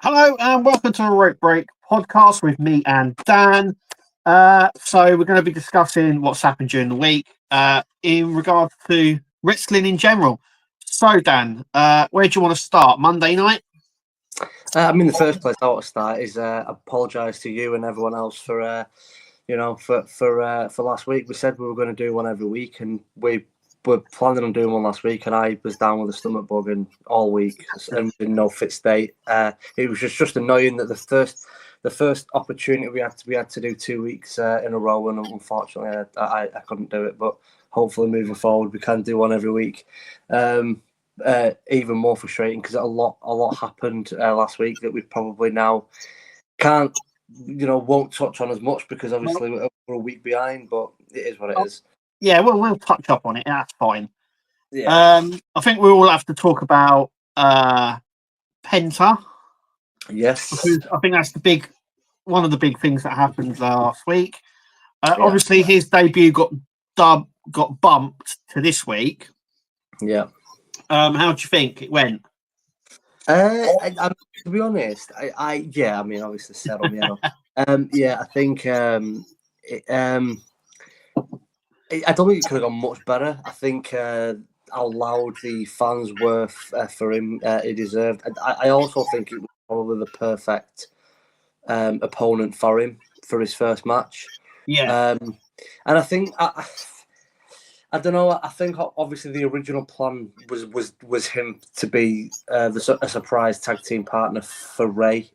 Hello and welcome to a Rope Break podcast with me and Dan. So we're going to be discussing what's happened during the week in regards to wrestling in general. So Dan, where do you want to start? Monday night? The first place I want to start is apologise to you and everyone else for last week. We said we were going to do one every week, and we were planning on doing one last week, and I was down with a stomach bug and all week and in no fit state. It was just annoying that the first opportunity we had to do 2 weeks in a row, and unfortunately I couldn't do it. But hopefully moving forward we can do one every week. Even more frustrating because a lot happened last week that we probably now won't touch on as much because obviously we're a week behind, but it is what it is. Yeah, we'll touch up on it. That's fine. Yeah. I think we all have to talk about Penta. Yes. Because I think that's one of the big things that happened last week. Obviously, his debut got bumped to this week. Yeah. How do you think it went? To be honest, obviously said on the I think I don't think it could have gone much better. I think how loud the fans were for him, he deserved. I also think it was probably the perfect opponent for him for his first match. Yeah. And I think I don't know. I think obviously the original plan was him to be a surprise tag team partner for Ray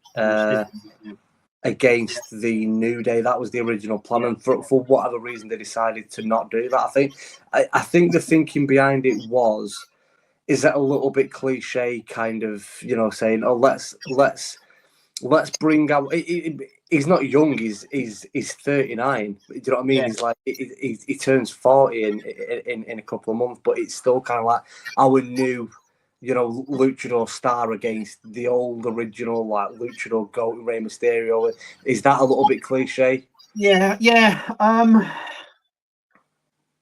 against the New Day. That was the original plan, and for whatever reason they decided to not do that. I think the thinking behind it is that a little bit cliche, kind of saying, oh let's bring out. He's not young. He's 39. Do you know what I mean? Yeah. He's like he turns 40 in a couple of months, but it's still kind of like our new, luchador star against the old original like luchador goat Rey Mysterio. Is that a little bit cliche? Yeah.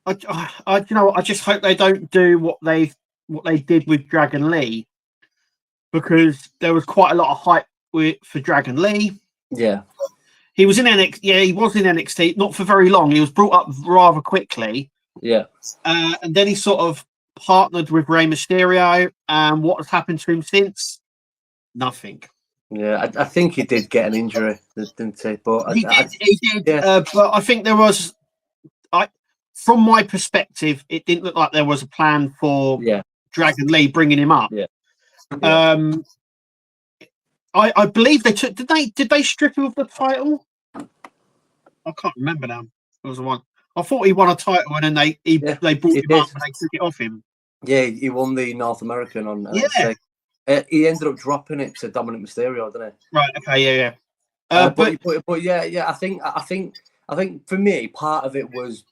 I just hope they don't do what they did with Dragon Lee, because there was quite a lot of hype for Dragon Lee. Yeah. He was in NXT. Yeah, he was in NXT, not for very long. He was brought up rather quickly. Yeah. And then he sort of partnered with Rey Mysterio. And what has happened to him since? Nothing. Yeah, I think he did get an injury, didn't he? But He did. Yeah. But I think there was, from my perspective, it didn't look like there was a plan for Dragon Lee bringing him up. Yeah. I believe they took. Did they strip him of the title? I can't remember now. It was the one. I thought he won a title and then they brought him up and they took it off him. Yeah, he won the North American on. He ended up dropping it to Dominic Mysterio, didn't he? Right. Okay. Yeah. But yeah. I think for me, part of it was,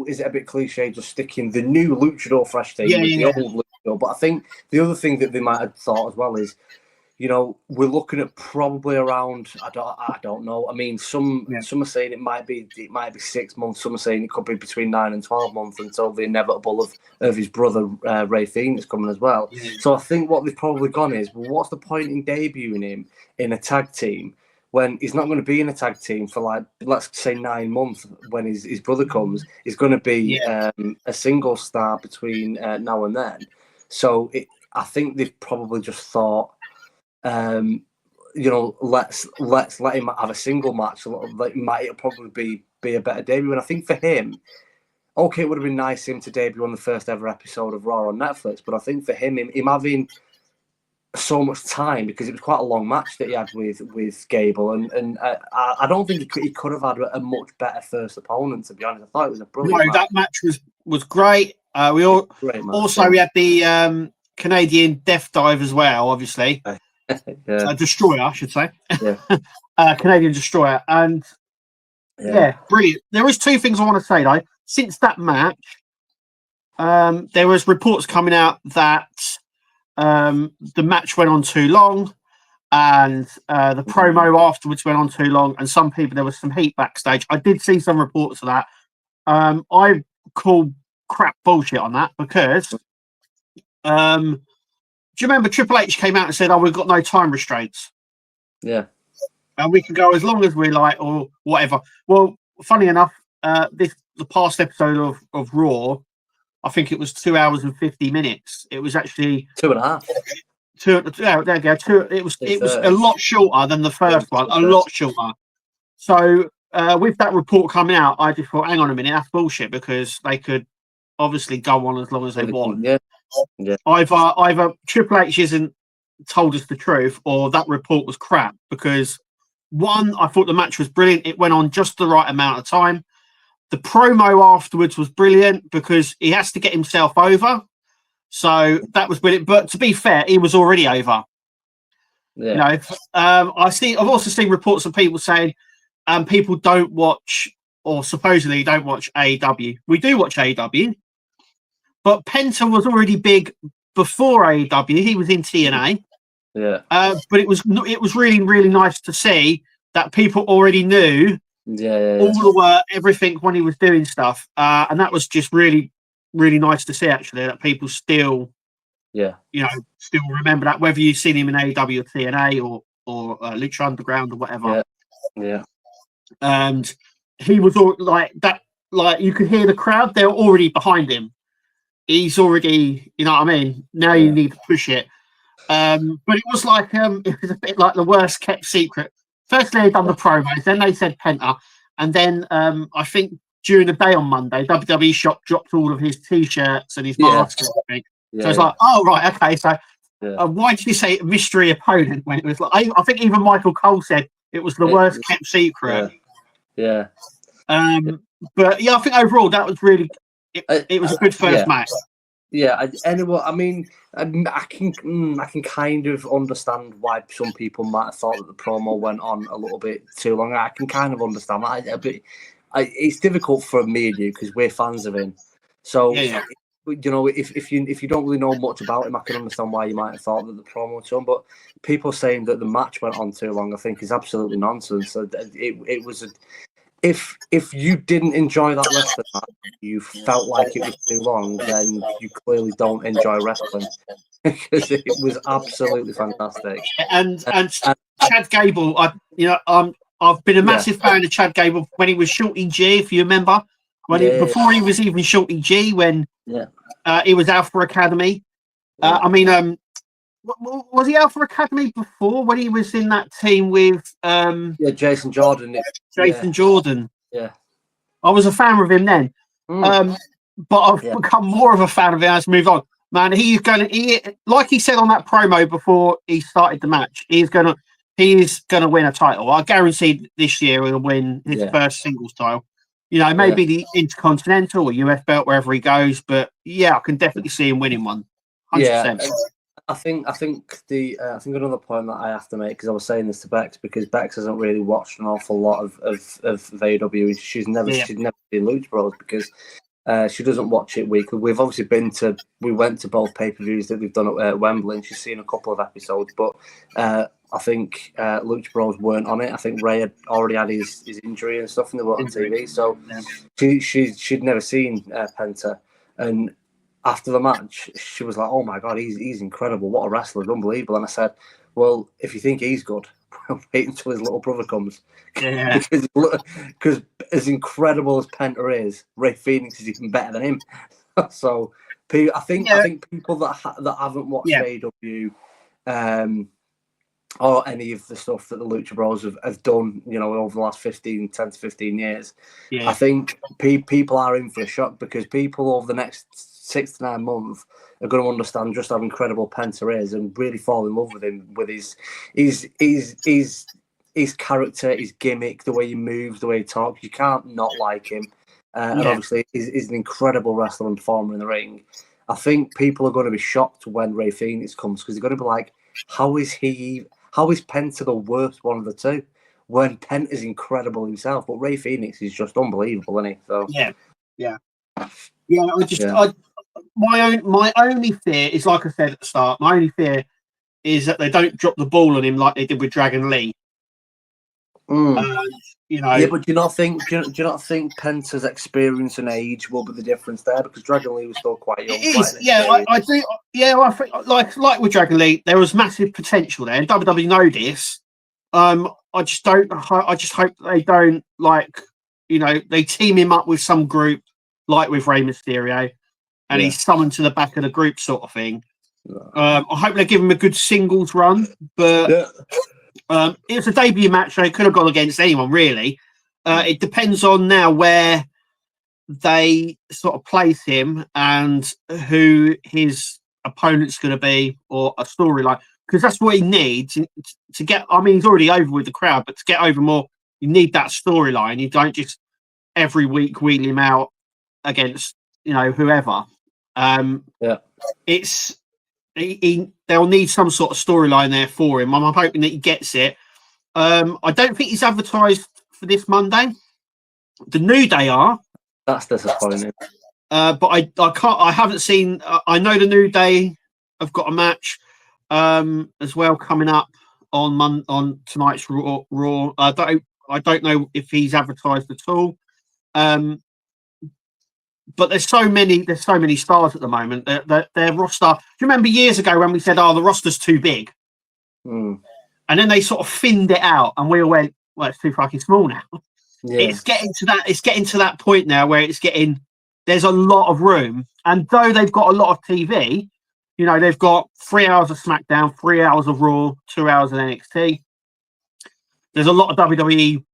is it a bit cliche just sticking the new luchador fresh team with the old luchador? But I think the other thing that they might have thought as well is, we're looking at probably around. I don't know. I mean, some are saying it might be 6 months. Some are saying it could be between 9 and 12 months until the inevitable of his brother Ray Phoenix coming as well. Yeah. So I think what they've probably gone is, well, what's the point in debuting him in a tag team when he's not going to be in a tag team for, like, let's say 9 months when his brother comes? He's going to be a single star between now and then. So I think they've probably just thought, let's let him have a single match. It'll probably be a better debut. And I think for him, it would have been nice him to debut on the first ever episode of Raw on Netflix. But I think for him having so much time, because it was quite a long match that he had with Gable, and I don't think he could have had a much better first opponent, to be honest. I thought it was a brilliant match. That match was great. We had the Canadian Death Dive as well, obviously. Destroyer, I should say. Yeah. Canadian Destroyer. And brilliant. There is 2 things I want to say, though. Since that match, there was reports coming out that the match went on too long, and the promo afterwards went on too long, and there was some heat backstage. I did see some reports of that. I call crap bullshit on that, because do you remember Triple H came out and said, we've got no time restraints? Yeah. And we can go as long as we like or whatever. Well, funny enough, the past episode of Raw, I think it was 2 hours and 50 minutes. It was actually 2.5. There you go. It was a lot shorter than the first one. A lot shorter. So with that report coming out, I just thought, hang on a minute, that's bullshit because they could obviously go on as long as they want. Yeah. Either Triple H isn't told us the truth, or that report was crap. Because one, I thought the match was brilliant. It went on just the right amount of time. The promo afterwards was brilliant because he has to get himself over. So that was brilliant. But to be fair, he was already over. Yeah. You know, I've also seen reports of people saying people don't watch or supposedly don't watch AEW. We do watch AEW, but Penta was already big before AEW. He was in TNA. Yeah. But it was really, really nice to see that people already knew all the everything when he was doing stuff. And that was just really, really nice to see, actually, that people still, still remember that, whether you've seen him in AEW or TNA or Lucha Underground or whatever. Yeah. And he was all like that, like you could hear the crowd, they're already behind him. He's already, you know what I mean? Now you need to push it. But it was like it was a bit like the worst kept secret. Firstly, they'd done the promos, then they said Penta, and then I think during the day on Monday, WWE Shop dropped all of his T-shirts and his masks and everything. So it's like, oh right, okay. So why did you say mystery opponent when it was like? I think even Michael Cole said it was the worst kept secret. Yeah. But yeah, I think overall that was really. It was a good first match. Yeah, anyway, I mean, I can kind of understand why some people might have thought that the promo went on a little bit too long. I can kind of understand that. It's difficult for me and you because we're fans of him. So, you know, if you don't really know much about him, I can understand why you might have thought that the promo was on. But people saying that the match went on too long, I think, is absolutely nonsense. So it was If you didn't enjoy that wrestling match, you felt like it was too long, then you clearly don't enjoy wrestling because it was absolutely fantastic. And Chad Gable, I've been a massive fan of Chad Gable when he was Shorty G, if you remember, before he was even Shorty G, when he was Alpha Academy. Was he Alpha Academy before when he was in that team with Jason Jordan? Jordan. Yeah, I was a fan of him then, but I've become more of a fan of him as we move on. Man, like he said on that promo before he started the match, he is gonna win a title. I guarantee this year he'll win his first singles title. You know, maybe the Intercontinental or US belt wherever he goes, but I can definitely see him winning one. 100%. I think another point that I have to make, because I was saying this to Bex, because Bex hasn't really watched an awful lot of AEW. She's never seen Lucha Bros because she doesn't watch it weekly. We've obviously we went to both pay-per-views that we've done at Wembley, and she's seen a couple of episodes, but I think Lucha Bros weren't on it. I think Ray had already had his injury and stuff, and they weren't on TV, so she'd never seen Penta. And after the match, she was like, "Oh my god, he's incredible! What a wrestler, unbelievable!" And I said, "Well, if you think he's good, wait until his little brother comes, because as incredible as Penta is, Ray Phoenix is even better than him." So, I think people that haven't watched AEW, or any of the stuff that the Lucha Bros have done, you know, over the last 10 to 15 years, I think people are in for a shock because people over the next 6 to 9 months are going to understand just how incredible Penta is and really fall in love with him, with his character, his gimmick, the way he moves, the way he talks. You can't not like him. And obviously, he's an incredible wrestler and performer in the ring. I think people are going to be shocked when Ray Phoenix comes because they're going to be like, how is Penta the worst one of the two? When Penta's incredible himself, but Ray Phoenix is just unbelievable, isn't he? So my only fear is, like I said at the start, my only fear is that they don't drop the ball on him like they did with Dragon Lee. You know, but do you not think Penta's experience and age will be the difference there? Because Dragon Lee was still quite young. It is, I do. Yeah, I think like with Dragon Lee, there was massive potential there, and WWE know this. I just don't. I just hope they don't they team him up with some group like with Rey Mysterio, and he's summoned to the back of the group sort of thing. I hope they give him a good singles run, but it's a debut match, so he could have gone against anyone really. It depends on now where they sort of place him and who his opponent's going to be, or a storyline, because that's what he needs to get. I mean, he's already over with the crowd, but to get over more, you need that storyline. You don't just every week wheel him out against whoever. It's they'll need some sort of storyline there for him. I'm hoping that he gets it. I don't think he's advertised for this Monday. The New Day are. That's disappointing. But I haven't seen. I know the New Day have got a match as well coming up on tonight's Raw. I don't know if he's advertised at all. But there's so many stars at the moment. Their roster. Do you remember years ago when we said, "Oh, the roster's too big," and then they sort of thinned it out, and we all went, "Well, it's too fucking small now." Yeah. It's getting to that point now where there's a lot of room, and though they've got a lot of TV, they've got 3 hours of SmackDown, 3 hours of Raw, 2 hours of NXT. There's a lot of WWE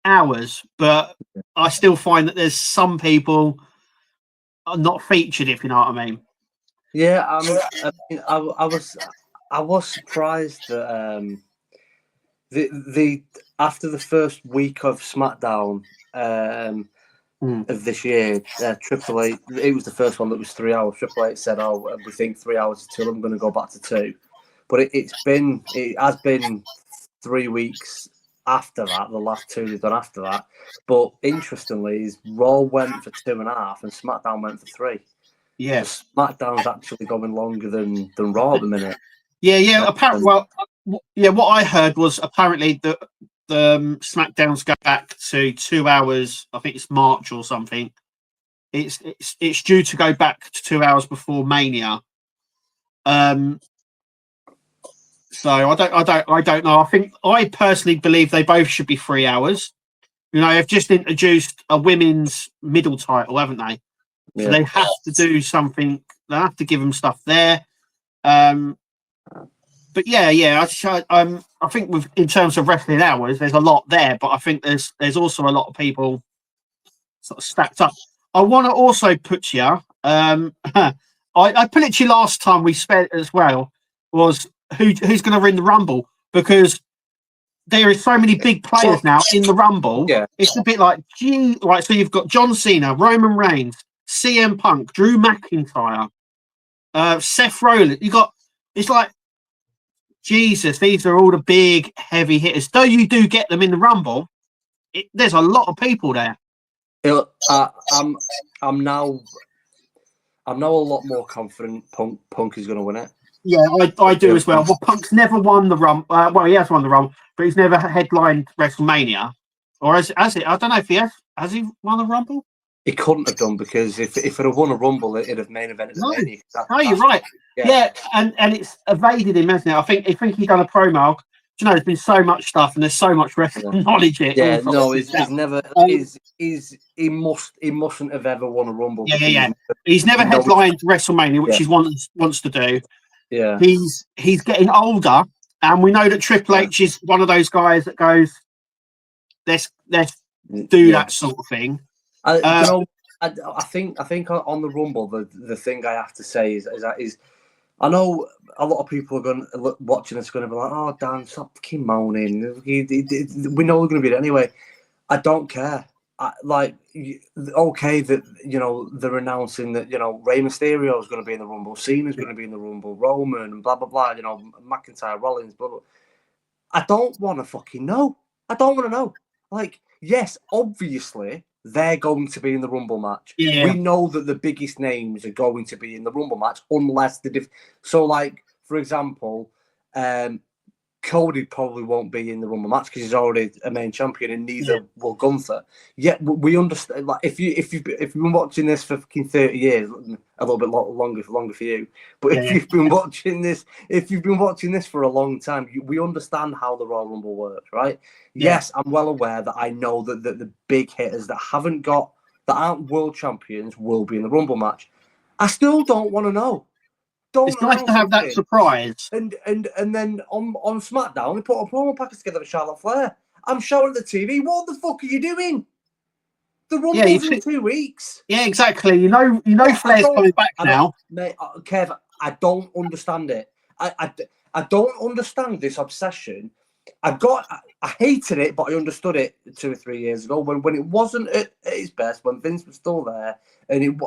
hours, but I still find that there's some people are not featured, if you know what I mean. Yeah, I was surprised that the after the first week of SmackDown of this year, Triple H, it was the first one that was 3 hours. Triple H said, "Oh, we think 3 hours is too. I'm going to go back to 2." But it has been 3 weeks after that. The last 2 they've done after that. But interestingly, is Raw went for 2.5 and SmackDown went for 3. Yes, so SmackDown's actually going longer than Raw at the minute. Yeah. Apparently, what I heard was apparently the SmackDown's go back to 2 hours. I think it's March or something. It's due to go back to 2 hours before Mania. So I don't know. I personally believe they both should be 3 hours. They've just introduced a women's middle title, haven't they? So they have to do something. They have to give them stuff there. But yeah. I think in terms of wrestling hours, there's a lot there. But I think there's also a lot of people sort of stacked up. I want to also put you. I put it to you last time we spent as well. Was who's going to win the Rumble, because there is so many big players now in the Rumble. Yeah. It's a bit like so you've got John Cena, Roman Reigns, CM Punk, Drew McIntyre, Seth Rollins. It's like, Jesus, these are all the big heavy hitters. Though you do get them in the Rumble, there's a lot of people there. I'm now a lot more confident Punk is going to win it. Yeah, I do as well. Well, Punk's never won the Rumble. Well, he has won the Rumble, but he's never headlined WrestleMania. Or has it? I don't know if he has. Has he won the Rumble? He couldn't have done, because if it had won a Rumble, it'd have main evented. No, you're right. Yeah, and it's evaded him, hasn't it? I think he's done a promo. There's been so much stuff, and there's so much wrestling knowledge here. Yeah, no, he's never. He mustn't have ever won a Rumble. Yeah. He's never headlined WrestleMania, which he wants to do. Yeah, he's getting older, and we know that Triple H is one of those guys that goes, let's do that sort of thing. I think on the Rumble, the thing I have to say is I know a lot of people are going to watching this, going to be like, "Oh, Dan, stop fucking moaning. We know we're going to be there anyway." I don't care. Okay, that they're announcing that Rey Mysterio is going to be in the Rumble, Cena's going to be in the Rumble, Roman, and blah blah blah. McIntyre, Rollins, blah blah. I don't want to fucking know. I don't want to know. Like, yes, obviously they're going to be in the Rumble match. Yeah. We know that the biggest names are going to be in the Rumble match, unless so, like, for example, Cody probably won't be in the Rumble match because he's already a main champion, and neither will Gunther. Yet we understand. Like if you've been watching this for fucking 30 years, a little bit longer for you. But if you've been watching this for a long time, we understand how the Royal Rumble works, right? Yeah. Yes, I'm well aware that I know that the big hitters that aren't world champions will be in the Rumble match. I still don't want to know. It's nice to have that surprise. And then on SmackDown, they put a promo package together with Charlotte Flair. I'm showing the TV. What the fuck are you doing? The Rumble's in 2 weeks. Yeah, exactly. You know, Flair's coming back now. Mate, Kev, I don't understand it. I don't understand this obsession. I hated it, but I understood it 2 or 3 years ago when it wasn't at its best, when Vince was still there. And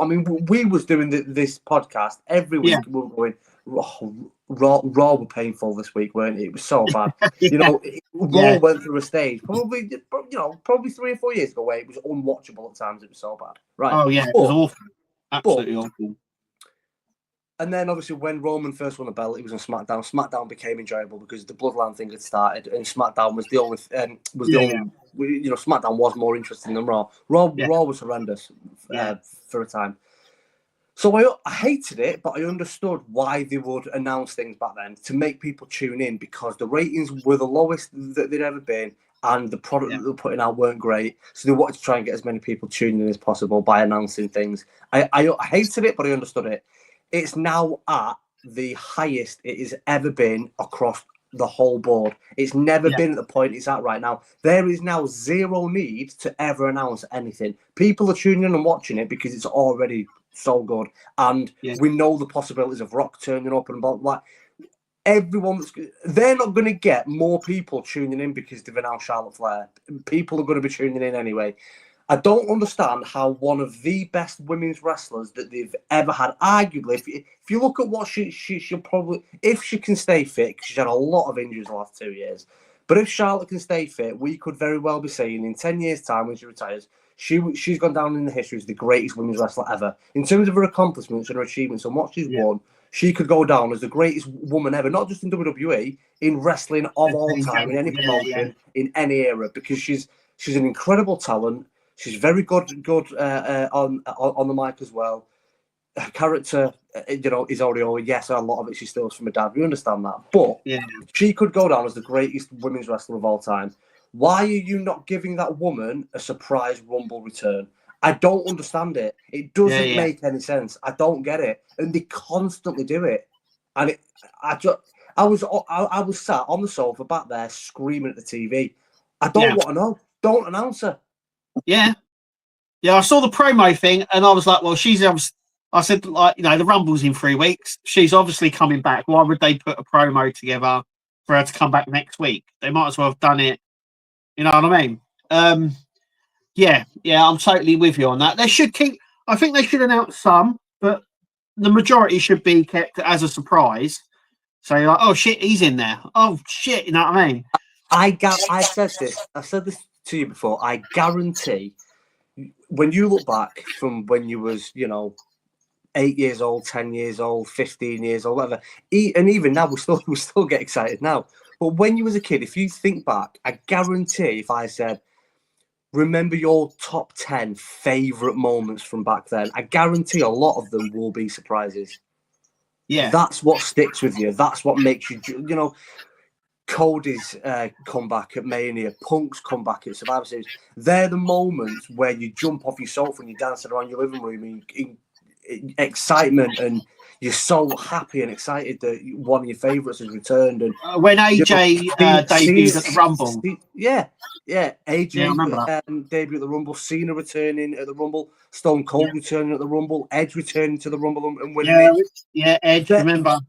we was doing this podcast every week. We were going, Raw were painful this week, weren't it? It was so bad. Raw went through a stage probably 3 or 4 years ago where it was unwatchable at times. It was so bad. Right? Oh yeah, it was awful. Absolutely awful. And then obviously when Roman first won the belt, it was on SmackDown. SmackDown became enjoyable because the Bloodline thing had started, and SmackDown was the only SmackDown was more interesting than Raw. Raw was horrendous for a time. So I hated it, but I understood why they would announce things back then to make people tune in, because the ratings were the lowest that they'd ever been, and the product that they were putting out weren't great. So they wanted to try and get as many people tuning in as possible by announcing things. I hated it, but I understood it. It's now at the highest it has ever been across the whole board. It's never been at the point it's at right now. There is now zero need to ever announce anything. People are tuning in and watching it because it's already so good. And we know the possibilities of Rock turning up and like they're not going to get more people tuning in because they've announced Charlotte Flair. People are going to be tuning in anyway. I don't understand how one of the best women's wrestlers that they've ever had, arguably, if you look at what she'll probably, if she can stay fit, because she's had a lot of injuries the last 2 years, but if Charlotte can stay fit, we could very well be saying in 10 years' time when she retires, she's gone down in the history as the greatest women's wrestler ever. In terms of her accomplishments and her achievements and what she's won, she could go down as the greatest woman ever, not just in WWE, in wrestling of all time, in any promotion, in any era, because she's an incredible talent. She's very good on the mic as well. Her character, is already over. Yes, a lot of it she steals from her dad. We understand that. But she could go down as the greatest women's wrestler of all time. Why are you not giving that woman a surprise Rumble return? I don't understand it. It doesn't make any sense. I don't get it. And they constantly do it. And I was sat on the sofa back there screaming at the TV. I don't want to know. Don't announce her. Yeah. I saw the promo thing and I was like, well, I said, like, the Rumble's in 3 weeks. She's obviously coming back. Why would they put a promo together for her to come back next week? They might as well have done it. You know what I mean? I'm totally with you on that. I think they should announce some, but the majority should be kept as a surprise. So you're like, oh shit, he's in there. Oh shit, you know what I mean? I've said this to you before. I guarantee when you look back from when you was 8 years old, 10 years old, 15 years old, whatever, and even now we still get excited now, but when you was a kid, if you think back, I guarantee if I said remember your top 10 favorite moments from back then, I guarantee a lot of them will be surprises. That's what sticks with you. That's what makes you Cody's comeback at Mania, Punk's comeback at Survivor Series. They're the moments where you jump off your sofa and you're dancing around your living room in excitement, and you're so happy and excited that one of your favourites has returned. And when AJ debuted at the Rumble, AJ debuted at the Rumble, Cena returning at the Rumble, Stone Cold returning at the Rumble, Edge returning to the Rumble and winning it. Edge. Remember.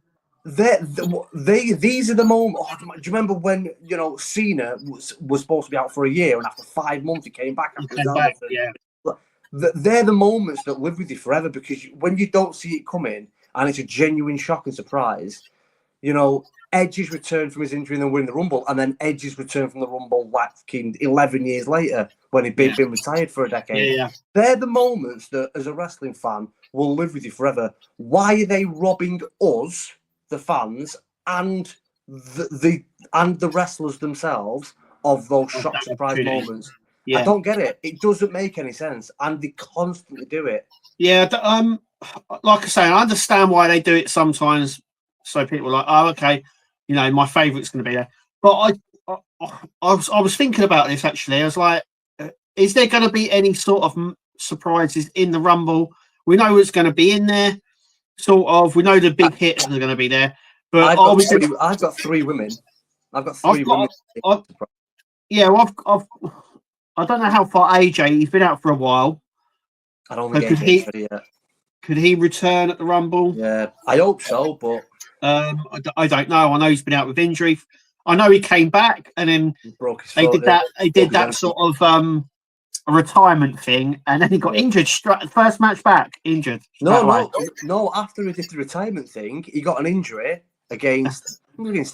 These are the moments. Do you remember when Cena was supposed to be out for a year, and after 5 months he came back? They're the moments that live with you forever, because when you don't see it coming and it's a genuine shock and surprise, Edge's return from his injury and then winning the Rumble, and then Edge's return from the Rumble like 11 years later when he'd been retired for a decade. They're the moments that, as a wrestling fan, will live with you forever. Why are they robbing us, the fans, and the wrestlers themselves of those shock surprise moments. Yeah. I don't get it. It doesn't make any sense, and they constantly do it. Yeah, like I say, I understand why they do it sometimes. So people are like, oh, okay, you know, my favourite's going to be there. But I was thinking about this actually. I was like, is there going to be any sort of surprises in the Rumble? We know what's going to be in there. Sort of. We know the big hits are going to be there. But I've got three women. I've got three women. I don't know how far AJ. He's been out for a while. I don't think AJ's ready yet. Could he return at the Rumble? Yeah, I hope so, but I don't know. I know he's been out with injury. I know he came back and then broke his foot. They did that sort of a retirement thing, and then he got injured. First match back, injured. No. After he did the retirement thing, he got an injury against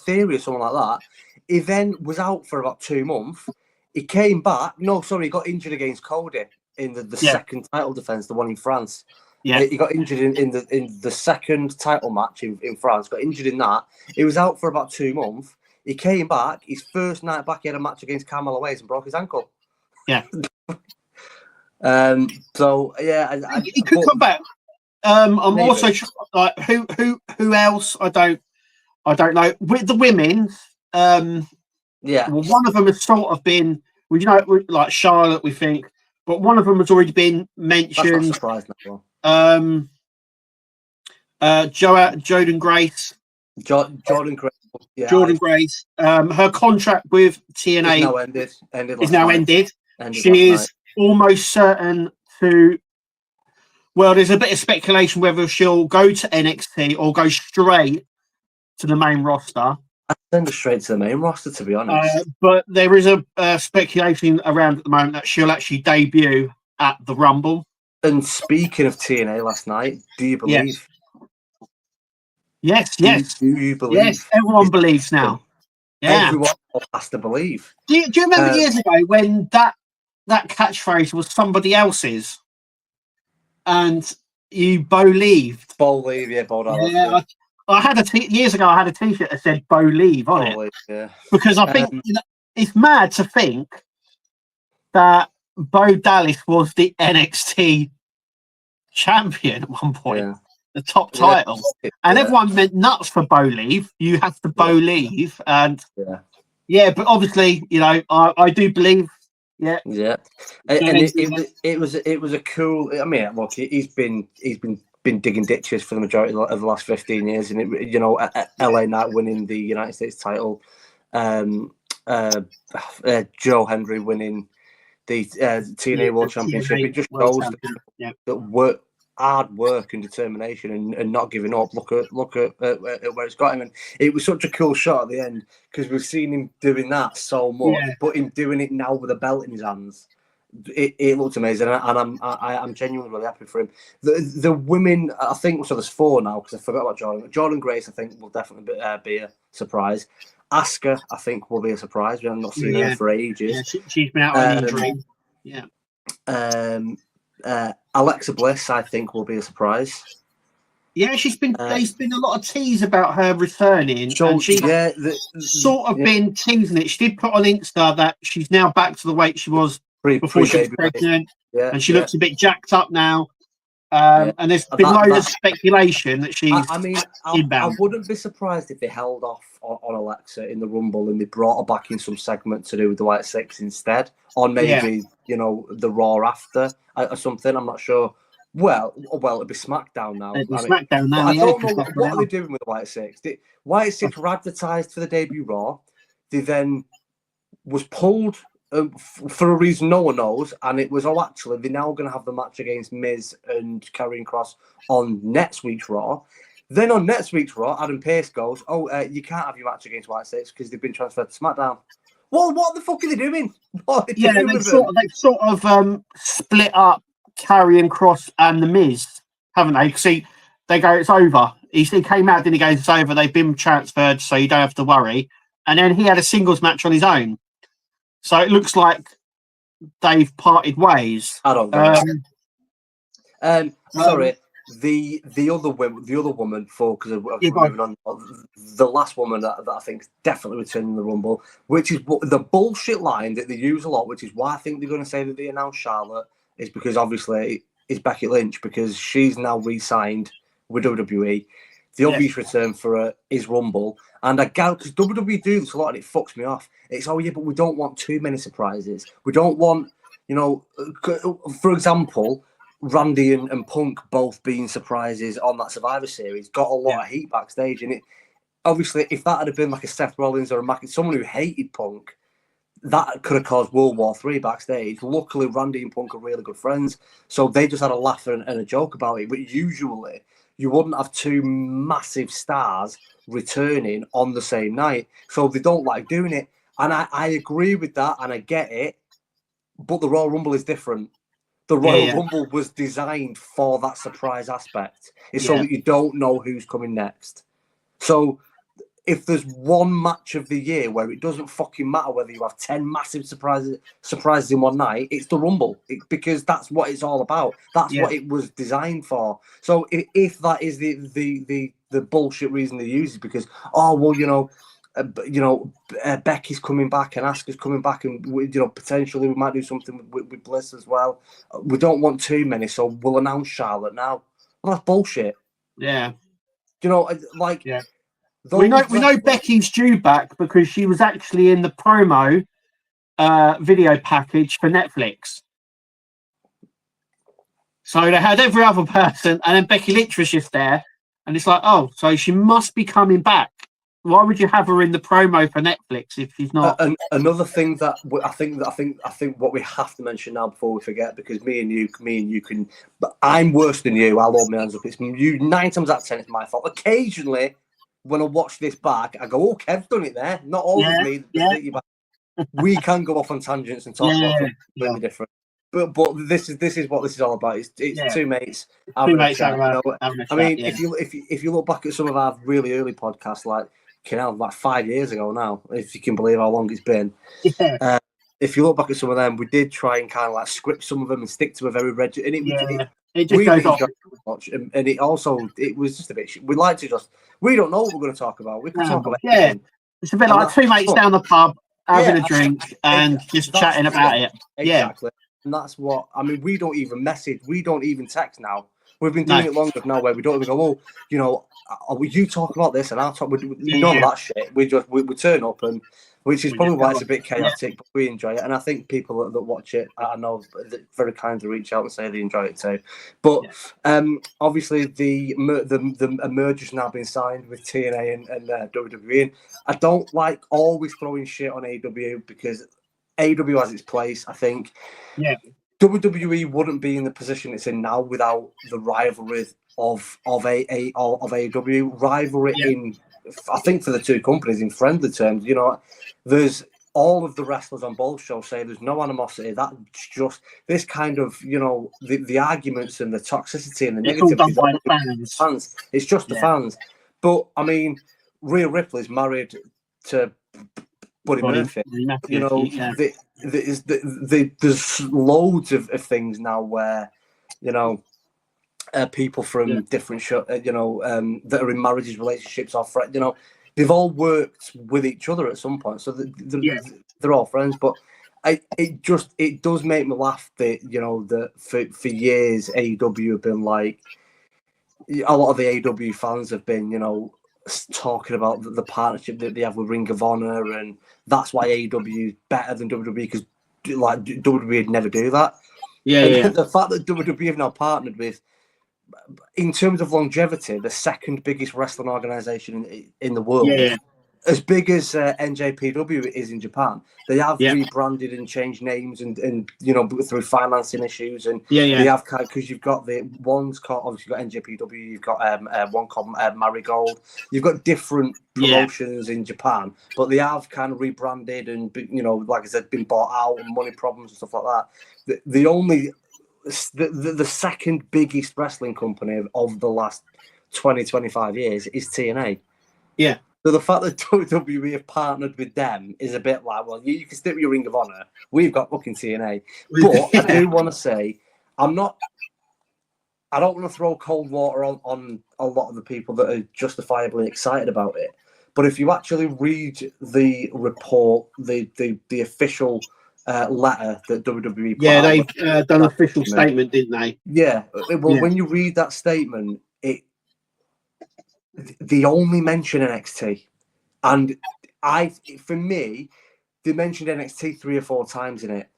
Theory or something like that. He then was out for about 2 months. He came back. No, sorry, he got injured against Cody in the second title defense, the one in France. Yeah, he got injured in the second title match in France. Got injured in that. He was out for about 2 months. He came back. His first night back, he had a match against Carmelo Hayes and broke his ankle. Yeah. So yeah, he could come back. I'm maybe. Also like who else? I don't know. With the women, yeah. Well, one of them has sort of been, well, you know, like Charlotte, we think, but one of them has already been mentioned. That's not surprising at all. Jordan Grace. Jordan Grace. Yeah, Jordan Grace. Her contract with TNA is now ended. She is almost certain to. Well, there's a bit of speculation whether she'll go to NXT or go straight to the main roster. I'd send her straight to the main roster, to be honest. But there is a speculation around at the moment that she'll actually debut at the Rumble. And speaking of TNA last night, do you believe? Yes. Do you believe? Yes, everyone believes now. Yeah. Everyone has to believe. Do you remember years ago when that catchphrase was somebody else's and you believed? Believe, yeah, yeah. I had years ago. I had a T-shirt that said "Believe" on it, yeah. Because I think it's mad to think that Bo Dallas was the NXT champion at one point, the top title, and everyone went nuts for Believe. You have to believe, and but obviously, you know, I do believe. Yeah, and it was a cool. I mean, look, he's been digging ditches for the majority of the last 15 years, and LA Knight winning the United States title, Joe Hendry winning the TNA World Championship. It just shows that hard work and determination and not giving up. Look at where it's got him, and it was such a cool shot at the end because we've seen him doing that so much, but him doing it now with a belt in his hands. It looked amazing, and I'm genuinely really happy for him. The women, I think, so there's 4 now because I forgot about Jordan. Jordan Grace, I think, will definitely be a surprise. Asuka, I think, will be a surprise. We have not seen her for ages. Yeah, she's been out on injury. Yeah. Alexa Bliss, I think, will be a surprise. Yeah, she's been. There's been a lot of tease about her returning. So, and she's sort of been teasing it. She did put on Insta that she's now back to the weight she was before she was pregnant, and she looks a bit jacked up now. And there's been loads of speculation that she's inbound. I wouldn't be surprised if they held off on Alexa in the Rumble and they brought her back in some segment to do with the White Six instead, or maybe the Raw after or something. I'm not sure. Well, it'd be SmackDown now. SmackDown now. I don't know what are they doing with the White Six. White Six were advertised for the debut Raw. They then was pulled. For a reason no one knows, and it was actually they're now going to have the match against Miz and Karrion Kross on next week's Raw. Then on next week's Raw, Adam Pearce goes, you can't have your match against White Six because they've been transferred to SmackDown. Well, what the fuck are they doing? They've sort of split up Karrion Kross and the Miz, haven't they? See, they go, it's over. He came out, didn't he? Goes, it's over. They've been transferred, so you don't have to worry. And then he had a singles match on his own. So it looks like they've parted ways. I don't know. Sorry. the other woman, for because Yeah, go on. moving on, the last woman that I think is definitely returning the Rumble, which is the bullshit line that they use a lot, which is why I think they're going to say that they announced Charlotte, is because obviously it's Becky Lynch, because she's now re-signed with WWE. The obvious return for her is Rumble, and I doubt, because WWE do this a lot and it fucks me off. It's, oh yeah, but we don't want too many surprises. We don't want, you know, for example, Randy and Punk both being surprises on that Survivor Series got a lot of heat backstage, and it obviously, if that had been like a Seth Rollins or a Mac, someone who hated Punk, that could have caused World War III backstage. Luckily, Randy and Punk are really good friends, so they just had a laugh and a joke about it. But usually, you wouldn't have two massive stars returning on the same night, so they don't like doing it. And I agree with that, and I get it. But the Royal Rumble is different. The Royal Rumble was designed for that surprise aspect. It's so that you don't know who's coming next. So if there's one match of the year where it doesn't fucking matter whether you have 10 massive surprises in one night, it's the Rumble, because that's what it's all about. That's what it was designed for. So if that is the bullshit reason they use it, because, oh, well, Becky's coming back and Asuka's coming back, and potentially we might do something with Bliss as well. We don't want too many, so we'll announce Charlotte now. Well, that's bullshit. Yeah. We know Becky's due back because she was actually in the promo video package for Netflix. So they had every other person, and then Becky Lynch was just there, and it's like, oh, so she must be coming back. Why would you have her in the promo for Netflix if she's not? Another thing that I think what we have to mention now before we forget, because me and you can, but I'm worse than you. I'll hold my hands up. It's you 9 times out of 10. It's my fault. Occasionally, when I watch this back, I go, "Oh, Kev's done it there." Not always me. We can go off on tangents and talk about something completely different. But this is what this is all about. It's two mates having a chat. If you look back at some of our really early podcasts, like 5 years ago now, if you can believe how long it's been. Yeah. If you look back at some of them, we did try and kind of like script some of them and stick to a very rigid. And it just goes off. Much, and it was just a bit. We like to we don't know what we're going to talk about. We can talk about anything. It's a bit like two mates down the pub having a drink and just chatting about it. Exactly. And that's what I mean. We don't even message. We don't even text now. We've been doing it long enough now where we don't even go, you talk about this and I'll talk. None of that shit. We turn up, and which is probably why it's a bit chaotic, but we enjoy it. And I think people that watch it, I know, very kindly reach out and say they enjoy it too. But obviously the merge has now been signed with TNA and WWE. And I don't like always throwing shit on AEW, because AEW has its place, I think. Yeah. WWE wouldn't be in the position it's in now without the rivalry of AEW. Rivalry in, I think, for the two companies in friendly terms. There's all of the wrestlers on both shows say there's no animosity. That's just this kind of, the arguments and the toxicity and the negativity. Fans. It's just the fans. But I mean, Rhea Ripley's married to Buddy Murphy. There's loads of things now where, people from different that are in marriages, relationships, or they've all worked with each other at some point, so they're all friends. But it does make me laugh that that for years AEW have been like, a lot of the AEW fans have been talking about the partnership that they have with Ring of Honor, and that's why AEW is better than WWE, because like WWE would never do that. The fact that WWE have now partnered with, in terms of longevity, the second biggest wrestling organization in the world, as big as NJPW is in Japan, they have rebranded and changed names and through financing issues, and they have because you've got the ones called, obviously you've got NJPW, you've got one called Marigold, you've got different promotions in Japan, but they have kind of rebranded and like I said, been bought out and money problems and stuff like that. The second biggest wrestling company of the last 20-25 years is TNA. Yeah. So the fact that WWE have partnered with them is a bit like, well, you can stick with your Ring of Honor. We've got fucking TNA. But I do want to say, I'm I don't want to throw cold water on a lot of the people that are justifiably excited about it. But if you actually read the report, the official letter that WWE put out, they've done an official statement, didn't they? Yeah. Well, when you read that statement, they only mention NXT, and for me, they mentioned NXT 3 or 4 times in it,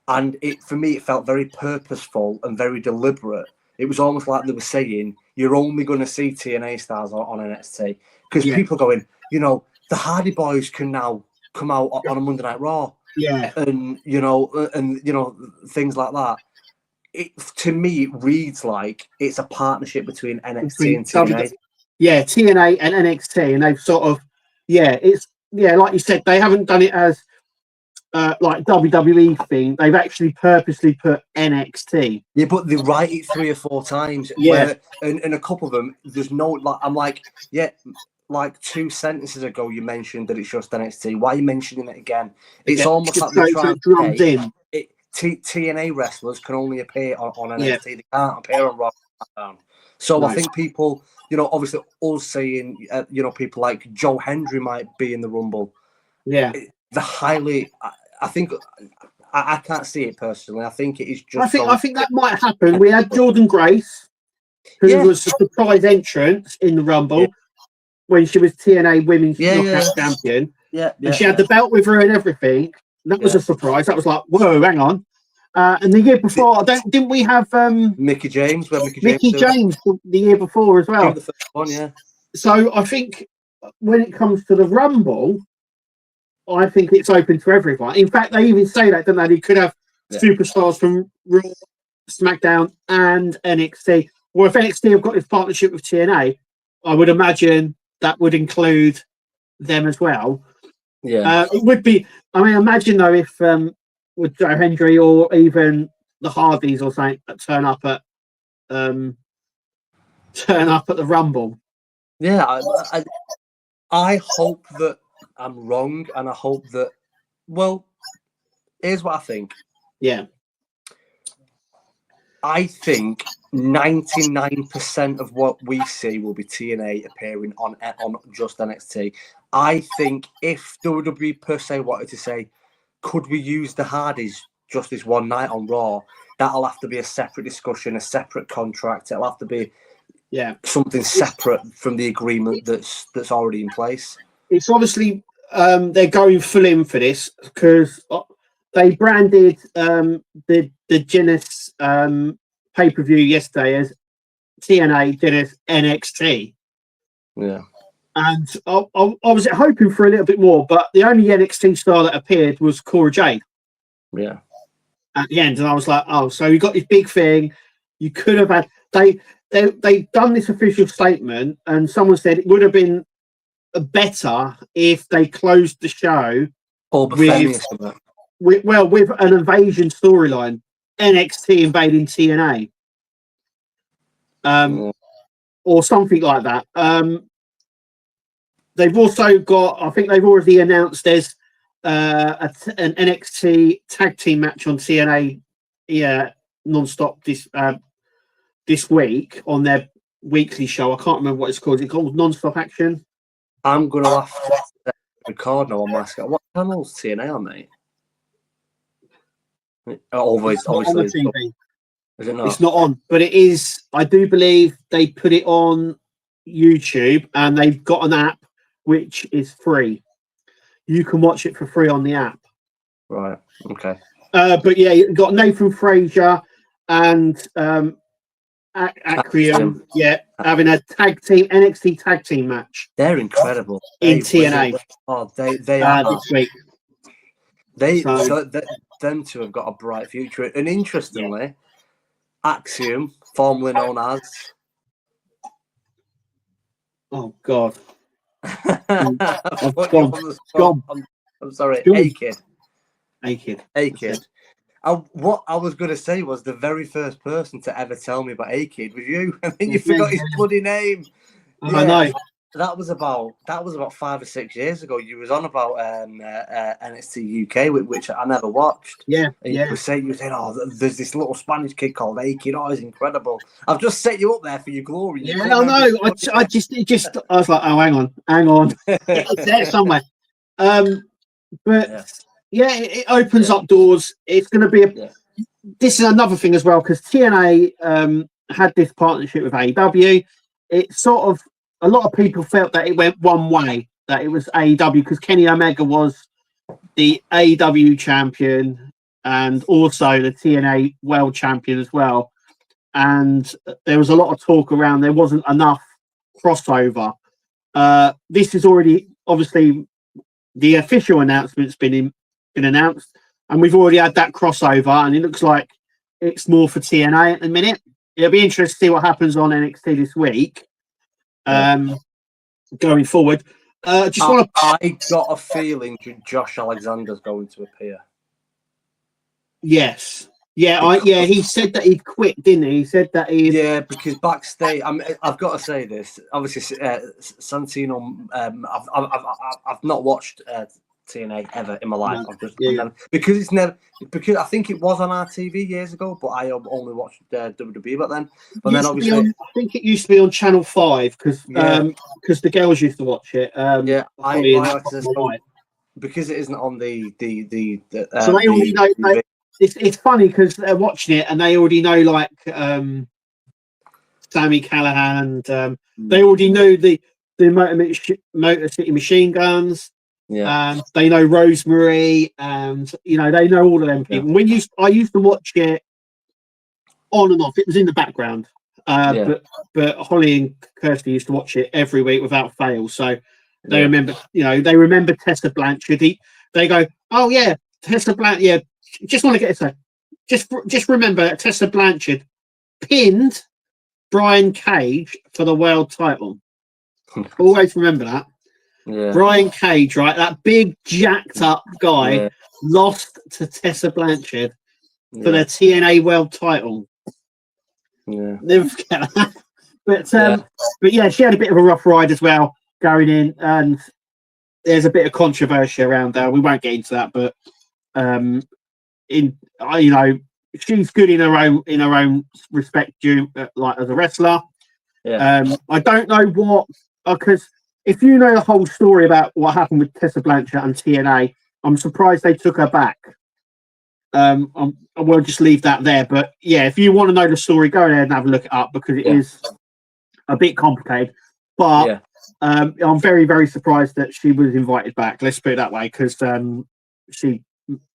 and for me, it felt very purposeful and very deliberate. It was almost like they were saying, you're only going to see TNA stars on NXT. Because people are going, the Hardy Boys can now come out on a Monday Night Raw. Yeah. And, things like that. To me, it reads like it's a partnership between NXT and TNA. Yeah, TNA and NXT. And they've sort of, like you said, they haven't done it as like WWE thing. They've actually purposely put NXT. Yeah, but they write it 3 or 4 times. Yeah, and a couple of them, there's no. I'm like, like 2 sentences ago, you mentioned that it's just NXT. Why are you mentioning it again? It's almost like they're trying to say TNA wrestlers can only appear on NXT. Yeah. They can't appear on Raw. So I think people, obviously us saying, people like Joe Hendry might be in the Rumble. Yeah, I think I can't see it personally. I think it is just. I think that might happen. We had Jordan Grace, who was a surprise entrance in the Rumble when she was TNA Women's Knockout Champion. Yeah, and she had the belt with her and everything. That was a surprise. That was like, whoa, hang on. And the year before, didn't we have Mickey James? Mickey James the year before as well. The first one, yeah. So I think when it comes to the Rumble, I think it's open to everyone. In fact, they even say that, don't they? They could have superstars from Raw, SmackDown, and NXT. Well, if NXT have got this partnership with TNA, I would imagine that would include them as well. Yeah, it would be. I mean, imagine though if with Joe Hendry or even the Hardys or something turn up at the Rumble. Yeah, I hope that I'm wrong, and I hope that. Well, here's what I think. Yeah, I think 99% of what we see will be TNA appearing on just NXT. I think if WWE per se wanted to say, could we use the Hardys just this one night on Raw, that'll have to be a separate discussion, a separate contract. It'll have to be something separate from the agreement that's already in place. It's obviously they're going full in for this because they branded the Guinness pay-per-view yesterday as TNA Guinness NXT. Yeah. And I was hoping for a little bit more, but the only NXT star that appeared was Cora Jade. Yeah. At the end, and I was like, oh, so you got this big thing. You could have had they done this official statement, and someone said it would have been better if they closed the show with an invasion storyline, NXT invading TNA, or something like that. They've also got, I think they've already announced there's an NXT tag team match on TNA non-stop this week on their weekly show. I can't remember what it's called. Is it called Non-Stop Action? I'm going to have to record now on my screen. What channel's TNA on, mate? Obviously. Is it not? It's not on, but it is. I do believe they put it on YouTube, and they've got an app which is free. You can watch it for free on the app. Right. Okay. But yeah, you've got Nathan Frazier and Acrium, having a NXT tag team match. They're incredible in TNA. They are this week. Them two have got a bright future. And interestingly, Axiom, formerly known as. Oh God. I'm sorry, A-Kid. What I was going to say was the very first person to ever tell me about A-Kid was you. And then you forgot his bloody name. I know. about 5 or 6 years ago. You was on about NXT UK, which I never watched. Yeah, and yeah. you were saying, oh, there's this little Spanish kid called Aiken. Oh, he's incredible. I've just set you up there for your glory. Yeah, no, I was like, oh, hang on, it's there somewhere. But yeah, it opens up doors. It's going to be this is another thing as well, because TNA had this partnership with AEW. It sort of, a lot of people felt that it went one way, that it was AEW, because Kenny Omega was the AEW champion and also the TNA world champion as well. And there was a lot of talk around there wasn't enough crossover. This is already, obviously, the official announcement's been announced, and we've already had that crossover, and it looks like it's more for TNA at the minute. It'll be interesting to see what happens on NXT this week. Going forward, I got a feeling Josh Alexander's going to appear. Yes. He said that he'd quit, didn't he? He said that he. Yeah, because backstage, I've got to say this. Obviously, Santino. I've not watched TNA ever in my life. Because I think it was on RTV years ago, but I only watched WWE back then. But then obviously, I think it used to be on Channel 5 because the girls used to watch it. Because it isn't on the so they already know. It's funny because they're watching it and they already know, like Sami Callihan, and they already know the Motor City Machine Guns. Yeah, they know Rosemary, and they know all of them people. I used to watch it on and off. It was in the background, but Holly and Kirsty used to watch it every week without fail. So they remember, they remember Tessa Blanchard. They go, oh yeah, Tessa Blanchard. Yeah, just want to get it said. Just remember that Tessa Blanchard pinned Brian Cage for the world title. Always remember that. Yeah. Brian Cage, right? That big jacked up guy lost to Tessa Blanchard for the TNA world title. Yeah. Never forget that. But yeah, she had a bit of a rough ride as well going in, and there's a bit of controversy around there. We won't get into that, but she's good in her own respect, like as a wrestler. Yeah. I don't know what, because if you know the whole story about what happened with Tessa Blanchard and TNA, I'm surprised they took her back. I will just leave that there. But yeah, if you want to know the story, go ahead and have a look it up, because it is a bit complicated. But I'm very, very surprised that she was invited back. Let's put it that way, because she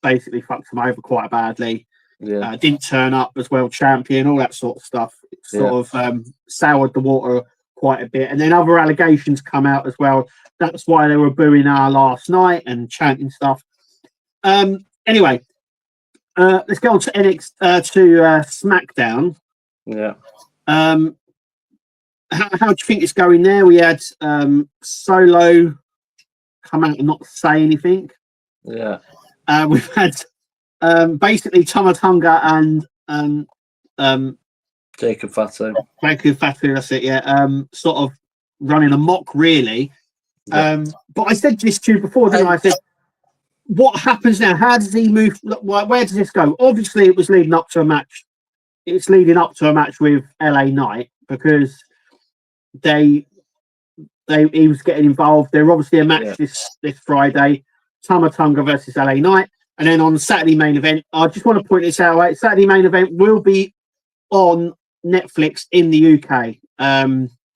basically fucked him over quite badly. Didn't turn up as world champion, all that sort of stuff. It sort of soured the water quite a bit, and then other allegations come out as well. That's why they were booing her last night and chanting stuff. Anyway, let's go on to SmackDown. How do you think it's going there? We had Solo come out and not say anything. We've had basically Tama Tonga and Jacob Fatu, that's it. Sort of running amok, really. But I said this to you before, didn't I? I said, what happens now? How does he move? Where does this go? Obviously, it was leading up to a match. It's leading up to a match with LA Knight, because he was getting involved. There obviously a match this Friday, Tama Tonga versus LA Knight, and then on Saturday main event. I just want to point this out. Right? Saturday main event will be on Netflix in the UK.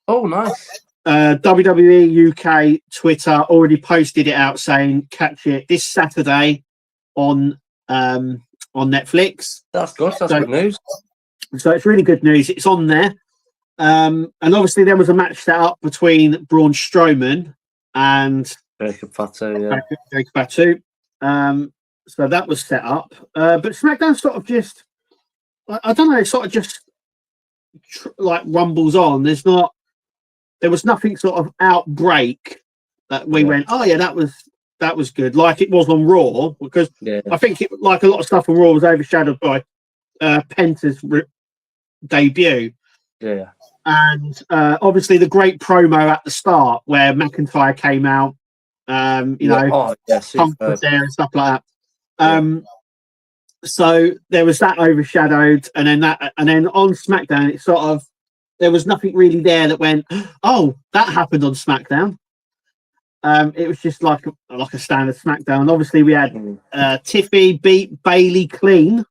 Oh, nice. WWE UK Twitter already posted it out saying catch it this Saturday on Netflix. That's good. That's good news. So it's really good news. It's on there. And obviously there was a match set up between Braun Strowman and Jacob Fatu. Jacob Fatu. So that was set up. But SmackDown sort of just, I don't know, it sort of just like rumbles on. There was nothing sort of outbreak that we went, oh yeah, that was good, like it was on Raw, because I think it, like a lot of stuff on Raw, was overshadowed by Penta's debut. And obviously the great promo at the start where McIntyre came out, Punk was there and stuff like that. So there was that overshadowed, and then on SmackDown, it sort of, there was nothing really there that went, oh, that happened on SmackDown. It was just like a standard SmackDown. Obviously, we had Tiffy beat Bailey clean,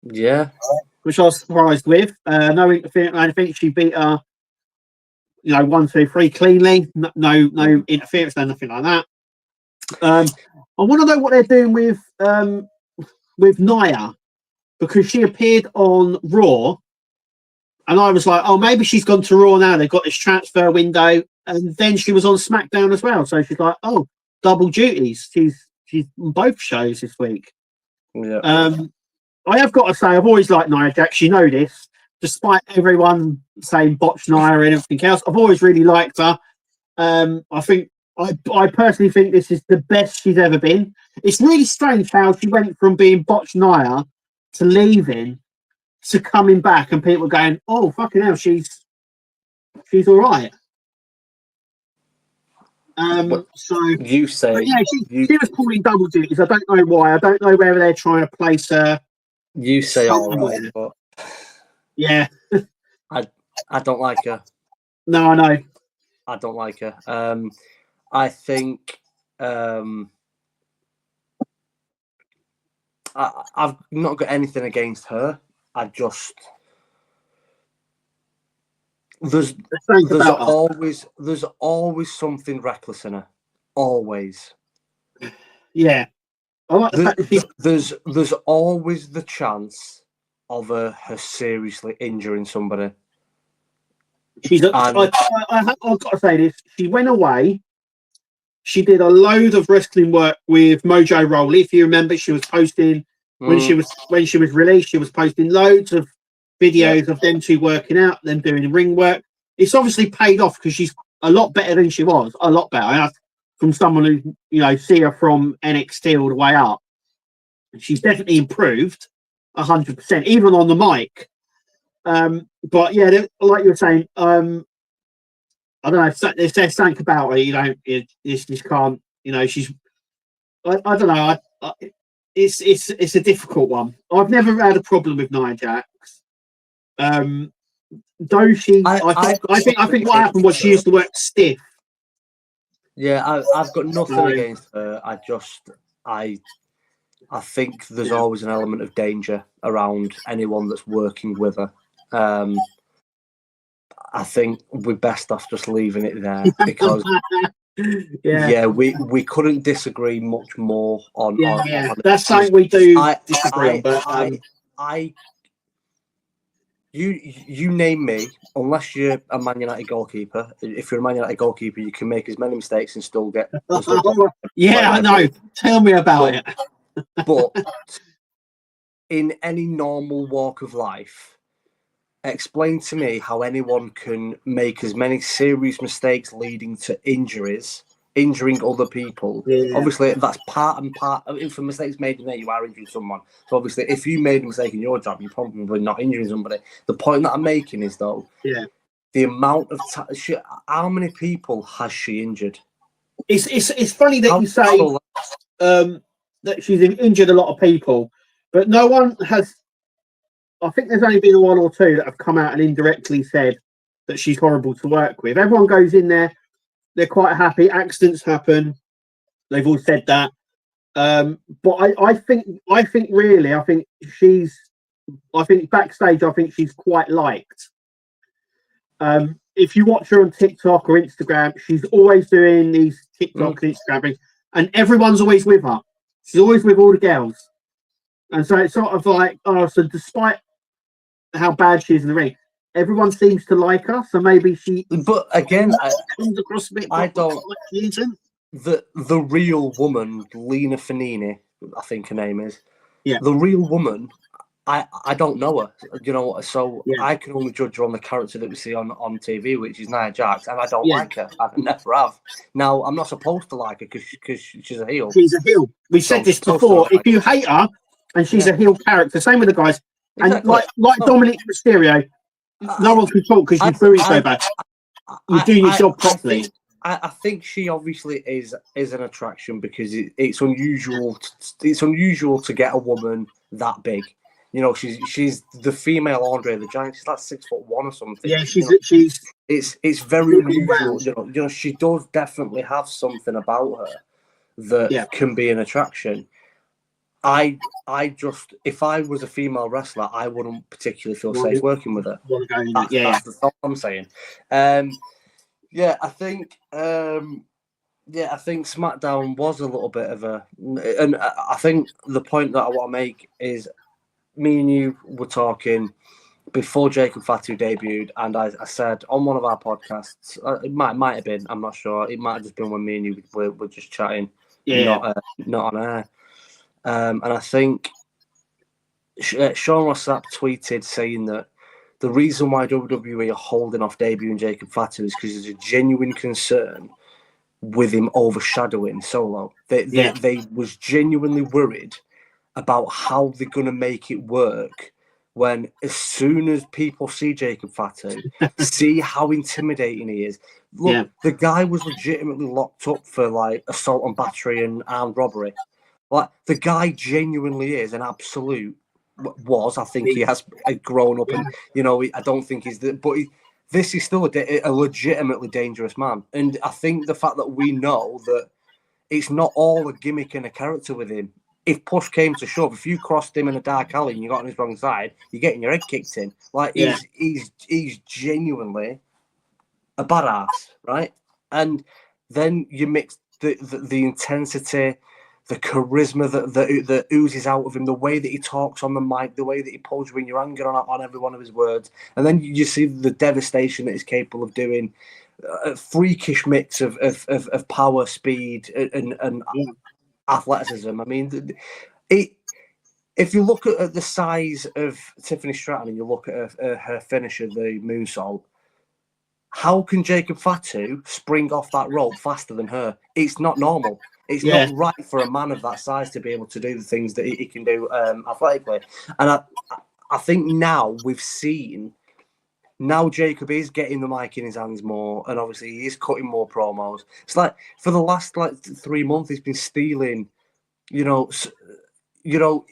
which I was surprised with. No interference. I think she beat her, 1, 2, 3 cleanly. No interference, nothing like that. I want to know what they're doing with Nia, because she appeared on Raw, and I was like, oh, maybe she's gone to Raw now. They've got this transfer window, and then she was on SmackDown as well. So she's like, oh, double duties. She's on both shows this week. Yeah. I have got to say, I've always liked Nia Jax. You know this, despite everyone saying botch Nia and everything else. I've always really liked her. I personally think this is the best she's ever been. It's really strange how she went from being botched Nia to leaving to coming back, and people going, "Oh, fucking hell, she's all right." So you say, yeah, she was pulling double duties. I don't know why. I don't know whether they're trying to place her. You say all right, but yeah, I don't like her. No, I know. I don't like her. I think I've not got anything against her. I just there's always something reckless in her. Always. Yeah. There's always the chance of her seriously injuring somebody. I've got to say this. She went away. She did a load of wrestling work with Mojo Rawley. If you remember, she was posting when she was released. She was posting loads of videos of them two working out, them doing ring work. It's obviously paid off because she's a lot better than she was. A lot better from someone who see her from NXT all the way up. She's definitely improved 100%, even on the mic. But yeah, like you were saying, I don't know. There's something about her. You just can't. She's. I don't know. It's a difficult one. I've never had a problem with Nia Jax. Though she, I think what happened was she used to work stiff. Yeah, I've got nothing against her. I think there's always an element of danger around anyone that's working with her. I think we're best off just leaving it there because we couldn't disagree much more on. That's something we do disagree on. But you name me, unless you're a Man United goalkeeper. If you're a Man United goalkeeper, you can make as many mistakes and still get. I know. Tell me about it. But in any normal walk of life, explain to me how anyone can make as many serious mistakes leading to injuring other people. Yeah. Obviously, that's part. If a mistake's made in there, you are injuring someone. So obviously, if you made a mistake in your job, you're probably not injuring somebody. The point that I'm making is, though, the amount of how many people has she injured? It's funny that you say that she's injured a lot of people, but no one has. I think there's only been one or two that have come out and indirectly said that she's horrible to work with. Everyone goes in there, they're quite happy. Accidents happen. They've all said that. But I think backstage, I think she's quite liked. If you watch her on TikTok or Instagram, she's always doing these TikToks and Instagram things, and everyone's always with her. She's always with all the girls. And so it's sort of like, so despite how bad she is in the ring, everyone seems to like her. So maybe she. But again, comes across a bit. I don't. The real woman, Lena Fanini, I think her name is. Yeah. The real woman. I don't know her. You know what? So I can only judge her on the character that we see on TV, which is Nia Jax, and I don't like her. I never have. Now I'm not supposed to like her because she's a heel. She's a heel. We said this before. If you hate her and she's a heel character, same with the guys. And exactly. like Dominic Mysterio, no one can talk because you're booing so bad. You're doing your job properly. I think she obviously is an attraction because it's unusual. It's unusual to get a woman that big. You know, she's the female Andre the Giant. She's like 6'1" or something. Yeah, she's. It's very unusual. You know, she does definitely have something about her that can be an attraction. I just, if I was a female wrestler, I wouldn't particularly feel safe working with her. That's the thought I'm saying. Yeah, I think SmackDown was a little bit of and I think the point that I want to make is, me and you were talking before Jacob Fatu debuted, and I said on one of our podcasts, it might have been, I'm not sure, it might have just been when me and you were just chatting, not on air. And I think Sean Ross Sapp tweeted saying that the reason why WWE are holding off debuting Jacob Fatu is because there's a genuine concern with him overshadowing Solo. They was genuinely worried about how they're going to make it work when, as soon as people see Jacob Fatu, see how intimidating he is. Look, the guy was legitimately locked up for like assault and battery and armed robbery. Like, the guy genuinely is an absolute. I think he has grown up, and I don't think he's this is still a legitimately dangerous man. And I think the fact that we know that it's not all a gimmick and a character with him. If push came to shove, if you crossed him in a dark alley and you got on his wrong side, you're getting your head kicked in. Like, he's genuinely a badass, right? And then you mix the intensity, the charisma that oozes out of him, the way that he talks on the mic, the way that he pulls you in your anger on every one of his words. And then you see the devastation that he's capable of doing, a freakish mix of power, speed, and athleticism. I mean, if you look at the size of Tiffany Stratton and you look at her finisher, the moonsault, how can Jacob Fatu spring off that rope faster than her? It's not normal. It's not right for a man of that size to be able to do the things that he can do athletically. And I think now we've seen, now Jacob is getting the mic in his hands more, and obviously he is cutting more promos. It's like for the last 3 months he's been stealing, he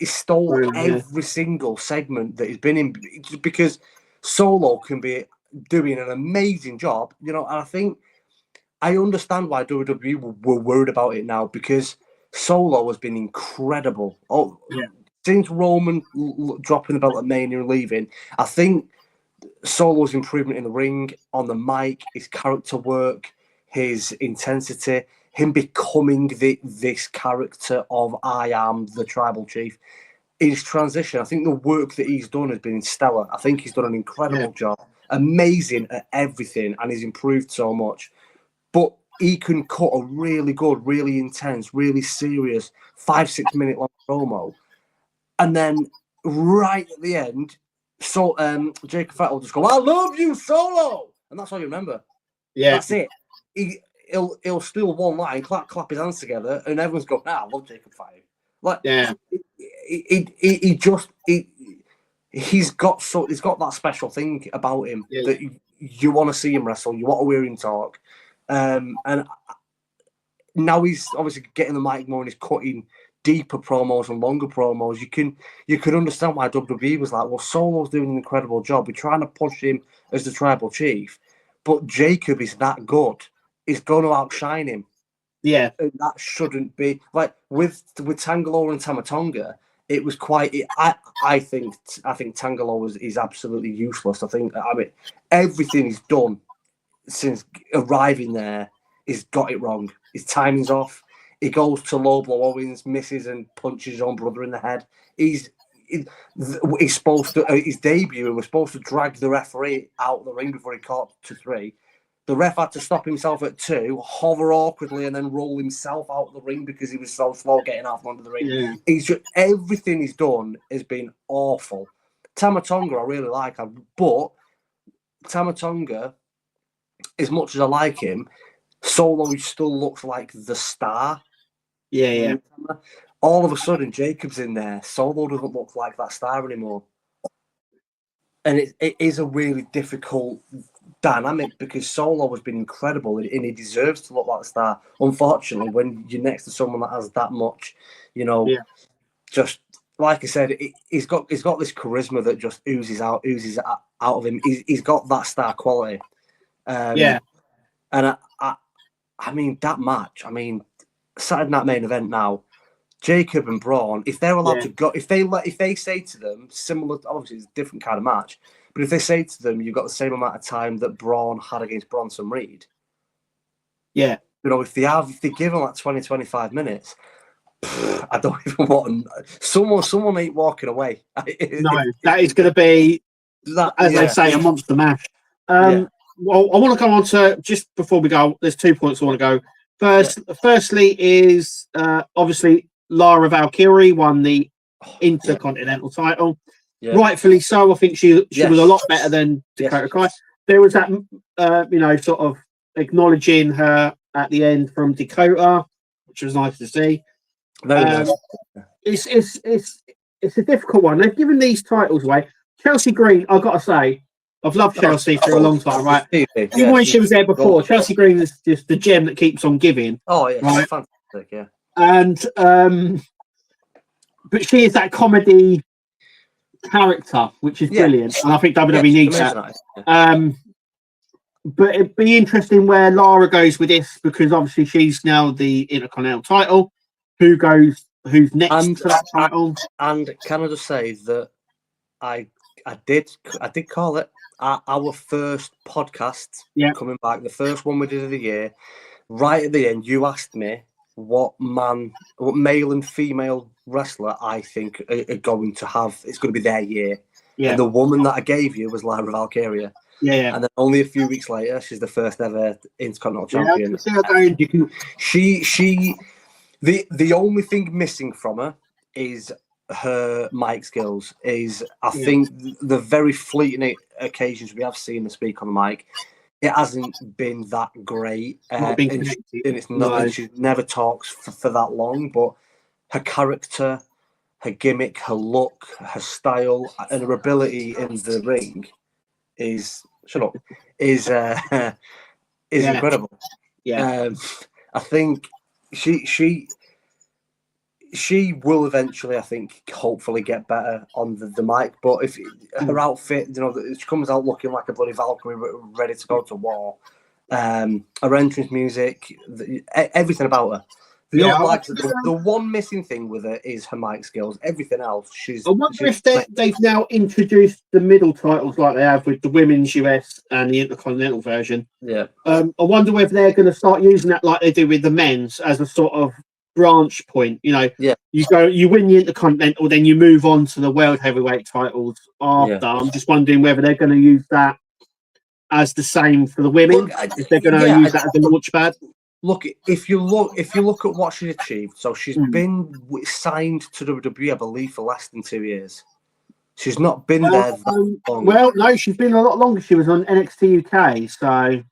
stole every single segment that he's been in, because Solo can be doing an amazing job, and I think I understand why WWE were worried about it now, because Solo has been incredible. Since Roman dropping the belt at Mania and leaving, I think Solo's improvement in the ring, on the mic, his character work, his intensity, him becoming this character of I am the tribal chief, his transition, I think the work that he's done has been stellar. I think he's done an incredible job, amazing at everything, and he's improved so much. But he can cut a really good, really intense, really serious 5-6 minute long promo, and then right at the end, Jacob Fatu will just go, "I love you, Solo," and that's all you remember. Yeah, that's it. He'll steal one line, clap his hands together, and everyone's going, "I love Jacob Fatu." Like, he's got that special thing about him that you want to see him wrestle, you want to hear him talk. And now he's obviously getting the mic more and he's cutting deeper promos and longer promos. You can understand why WWE was like, well, Solo's doing an incredible job. We're trying to push him as the tribal chief, but Jacob is that good. He's going to outshine him. Yeah, and that shouldn't be like with Tanga Loa and Tama Tonga. It was quite. I think Tanga Loa is absolutely useless. I mean, everything he's done since arriving there, he's got it wrong. His timing's off. He goes to low blow Owens, misses and punches his own brother in the head. He's supposed to his debut, and we're supposed to drag the referee out of the ring before he caught to 3. The ref had to stop himself at 2, hover awkwardly, and then roll himself out of the ring because he was so slow getting out from under the ring. Yeah. He's just, everything he's done has been awful. Tama Tonga, I really like him, but Tama Tonga, as much as I like him, Solo still looks like the star. Yeah. All of a sudden, Jacob's in there. Solo doesn't look like that star anymore. and it is a really difficult dynamic because Solo has been incredible and he deserves to look like a star. Unfortunately, when you're next to someone that has that much, just like I said, he's got this charisma that just oozes out of him. He's got that star quality. And I mean that match. I mean, Saturday Night Main Event now. Jacob and Braun, if they're allowed to go, if they say to them, similar, obviously it's a different kind of match, but if they say to them, you've got the same amount of time that Braun had against Bronson Reed, if they give them like 20, 25 minutes, I don't even want someone ain't walking away. No, that is going to be, as they say, a monster match. Well, I want to go on to, just before we go, there's 2 points I want to go. Firstly is obviously Lara Valkyrie won the Intercontinental title. Yeah. Rightfully so. I think she was a lot better than Dakota Kai. There was that, sort of acknowledging her at the end from Dakota, which was nice to see. Very nice. It's a difficult one. They've given these titles away. Chelsea Green, I've got to say, I've loved Chelsea for a long time, right? Even when she was there before, Chelsea Green is just the gem that keeps on giving. Oh, yeah, right? Fantastic, yeah. And but she is that comedy character, which is brilliant, and I think WWE needs that. But it'd be interesting where Lara goes with this, because obviously she's now the Intercontinental title. Who's next to that title? And can I just say that I did call it our first podcast coming back, the first one we did of the year. Right at the end, you asked me what male and female wrestler I think are going to have. It's going to be their year. Yeah. And the woman that I gave you was Lara Valkyrie. Yeah. And then only a few weeks later, she's the first ever Intercontinental champion. The only thing missing from her is her mic skills. I think the very fleeting occasions we have seen her speak on the mic, it hasn't been that great, and it's not. And she never talks for that long. But her character, her gimmick, her look, her style, and her ability in the ring is incredible. Yeah, I think she will eventually, I think, hopefully get better on the mic. But if her outfit, she comes out looking like a bloody Valkyrie ready to go to war. Her entrance music, everything about her. The one missing thing with her is her mic skills. Everything else, I wonder if they've now introduced the middle titles like they have with the Women's US and the Intercontinental version. Yeah. I wonder whether they're going to start using that like they do with the men's as a sort of branch point. You win the Intercontinental, then you move on to the World Heavyweight titles after. Yeah. I'm just wondering whether they're going to use that as the same for the women. If they're going to use that as a launch pad. Look, if you look at what she's achieved, so she's been signed to WWE, I believe, for less than 2 years. She's not been there that long. Well, no, she's been a lot longer. She was on NXT UK, so.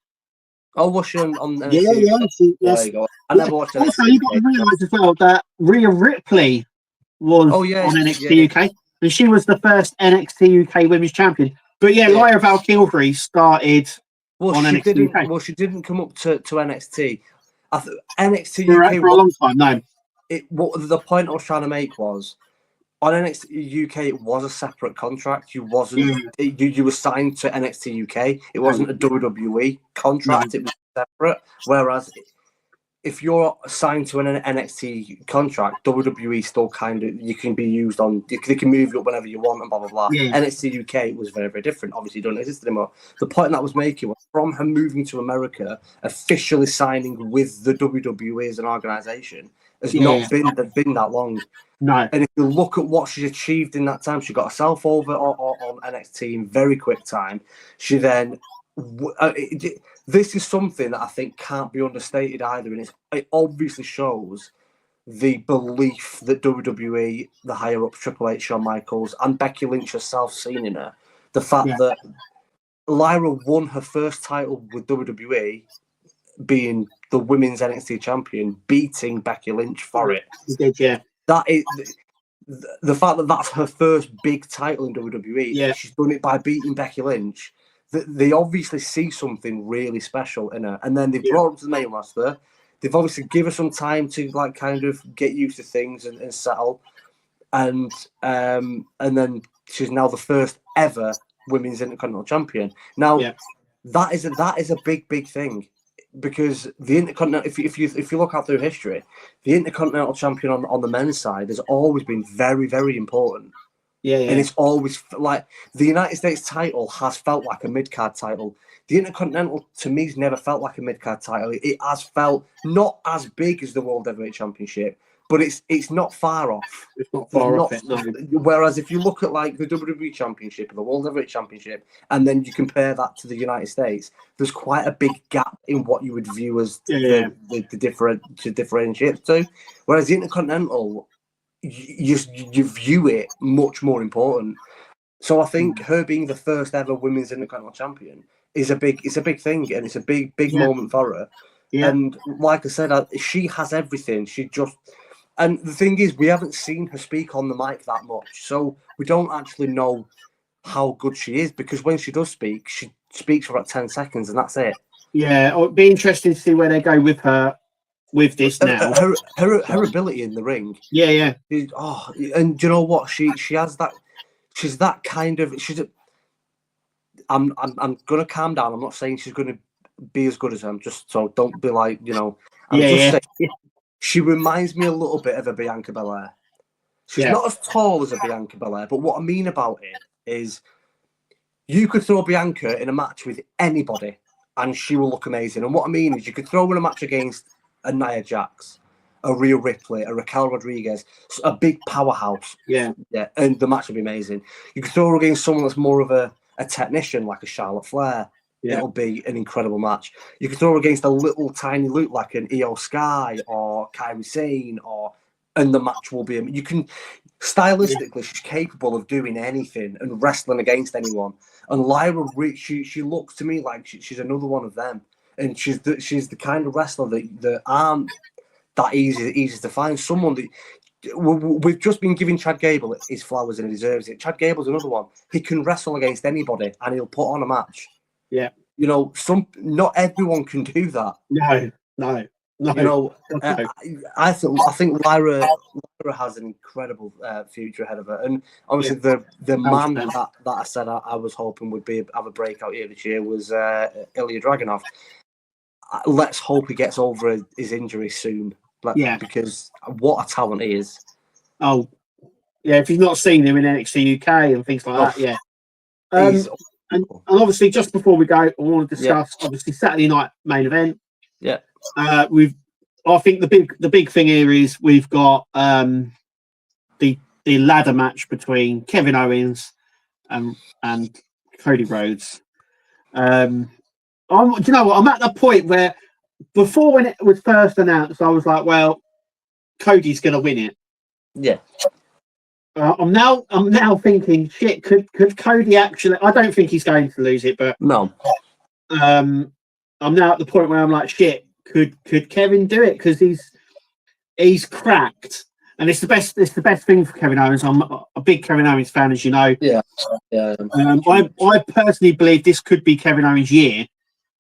Oh, was she on NXT? Yeah. There you go. I never watched NXT. Also, you've got to realise as well that Rhea Ripley was on NXT UK, and she was the first NXT UK Women's Champion. But Lara Valkyrie started on NXT UK. Well, she didn't come up to NXT. NXT UK for a long time. No, the point I was trying to make was on NXT UK it was a separate contract. You wasn't you were signed to NXT UK. It wasn't a WWE contract. It was separate. Whereas if you're signed to an NXT contract, WWE still kind of, you can be used on, they can move you up whenever you want and blah, blah, blah. Yeah. NXT UK was very, very different. Obviously, it doesn't exist anymore. The point that I was making was from her moving to America, officially signing with the WWE as an organisation, has not been that long. No. And if you look at what she's achieved in that time, she got herself over on NXT in very quick time. She then... this is something that I think can't be understated either, and it obviously shows the belief that WWE, the higher ups, Triple H, Shawn Michaels, and Becky Lynch herself seen in her. The fact that Lyra won her first title with WWE, being the women's NXT champion, beating Becky Lynch for it. She did, yeah. the fact that that's her first big title in WWE, Yeah. she's done it by beating Becky Lynch. They obviously see something really special in her, and then they brought her up to the main roster. They've obviously given her some time to like kind of get used to things and settle, and then she's now the first ever women's Intercontinental Champion. Now that is a big thing, because the Intercontinental, if you look out through history, the Intercontinental Champion on the men's side has always been very, very important. And it's always like the United States title has felt like a mid-card title. The Intercontinental, to me, has never felt like a mid-card title. It has felt not as big as the World Heavyweight Championship, but it's not far off. It's not far off. Whereas if you look at like the WWE Championship or the World Heavyweight Championship, and then you compare that to the United States, there's quite a big gap in what you would view as the differentiate to. Whereas the Intercontinental, you view it much more important. So I think her being the first ever women's Intercontinental Champion is a big thing, and it's a big moment for her. And like I said, she has everything. And the thing is, we haven't seen her speak on the mic that much, so we don't actually know how good she is, because when she does speak, she speaks for about 10 seconds and that's it. Yeah, it'd be interesting to see where they go with her with this now. Her ability in the ring. Yeah. And do you know what? She has that. She's that kind of. I'm gonna calm down. I'm not saying she's gonna be as good as him. Just so don't be like, you know. I'm just saying, she reminds me a little bit of a Bianca Belair. She's not as tall as a Bianca Belair, but what I mean about it is, you could throw Bianca in a match with anybody, and she will look amazing. And what I mean is, you could throw her in a match against a Nia Jax, a Rhea Ripley, a Raquel Rodriguez, a big powerhouse. Yeah, and the match would be amazing. You could throw her against someone that's more of a technician, like a Charlotte Flair. It'll be an incredible match. You could throw her against a little tiny loot like an Io Sky or Kairi Sane, and the match will be. You can stylistically, she's capable of doing anything and wrestling against anyone. And Lyra, she looks to me like she's another one of them. And she's the kind of wrestler that aren't that easy to find. Someone that we've just been giving Chad Gable his flowers and he deserves it. Chad Gable's another one. He can wrestle against anybody and he'll put on a match. Yeah, you know, not everyone can do that. No. You know, I think Lyra has an incredible future ahead of her, and obviously the man that I said I was hoping would have a breakout year this year was Ilya Dragunov. Let's hope he gets over his injury soon. Because what a talent he is. Oh, yeah. If you've not seen him in NXT UK and things like that, and obviously, just before we go, I want to discuss obviously Saturday night main event. Yeah. I think the big thing here is we've got the ladder match between Kevin Owens and Cody Rhodes. Do you know what? I'm at the point where before, when it was first announced, I was like, well, Cody's going to win it. Yeah. I'm now thinking, shit, could Cody actually? I don't think he's going to lose it, but no. I'm now at the point where I'm like, shit, could Kevin do it? Because he's cracked, and it's the best thing for Kevin Owens. I'm a big Kevin Owens fan, as you know. Yeah. I personally believe this could be Kevin Owens' year.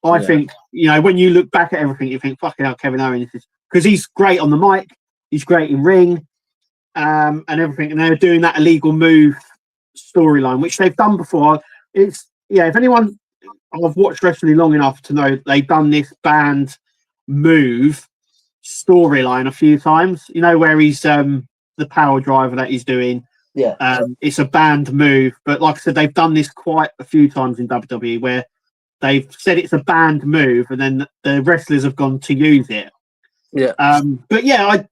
I think, you know, when you look back at everything, you think, fucking hell, Kevin Owens is, because he's great on the mic, he's great in ring, and everything, and they're doing that illegal move storyline, which they've done before. If anyone, I've watched wrestling long enough to know they've done this banned move storyline a few times. You know, where he's the power driver that he's doing. Yeah. It's a banned move, but like I said, they've done this quite a few times in WWE where they've said it's a banned move, and then the wrestlers have gone to use it. Yeah. But yeah,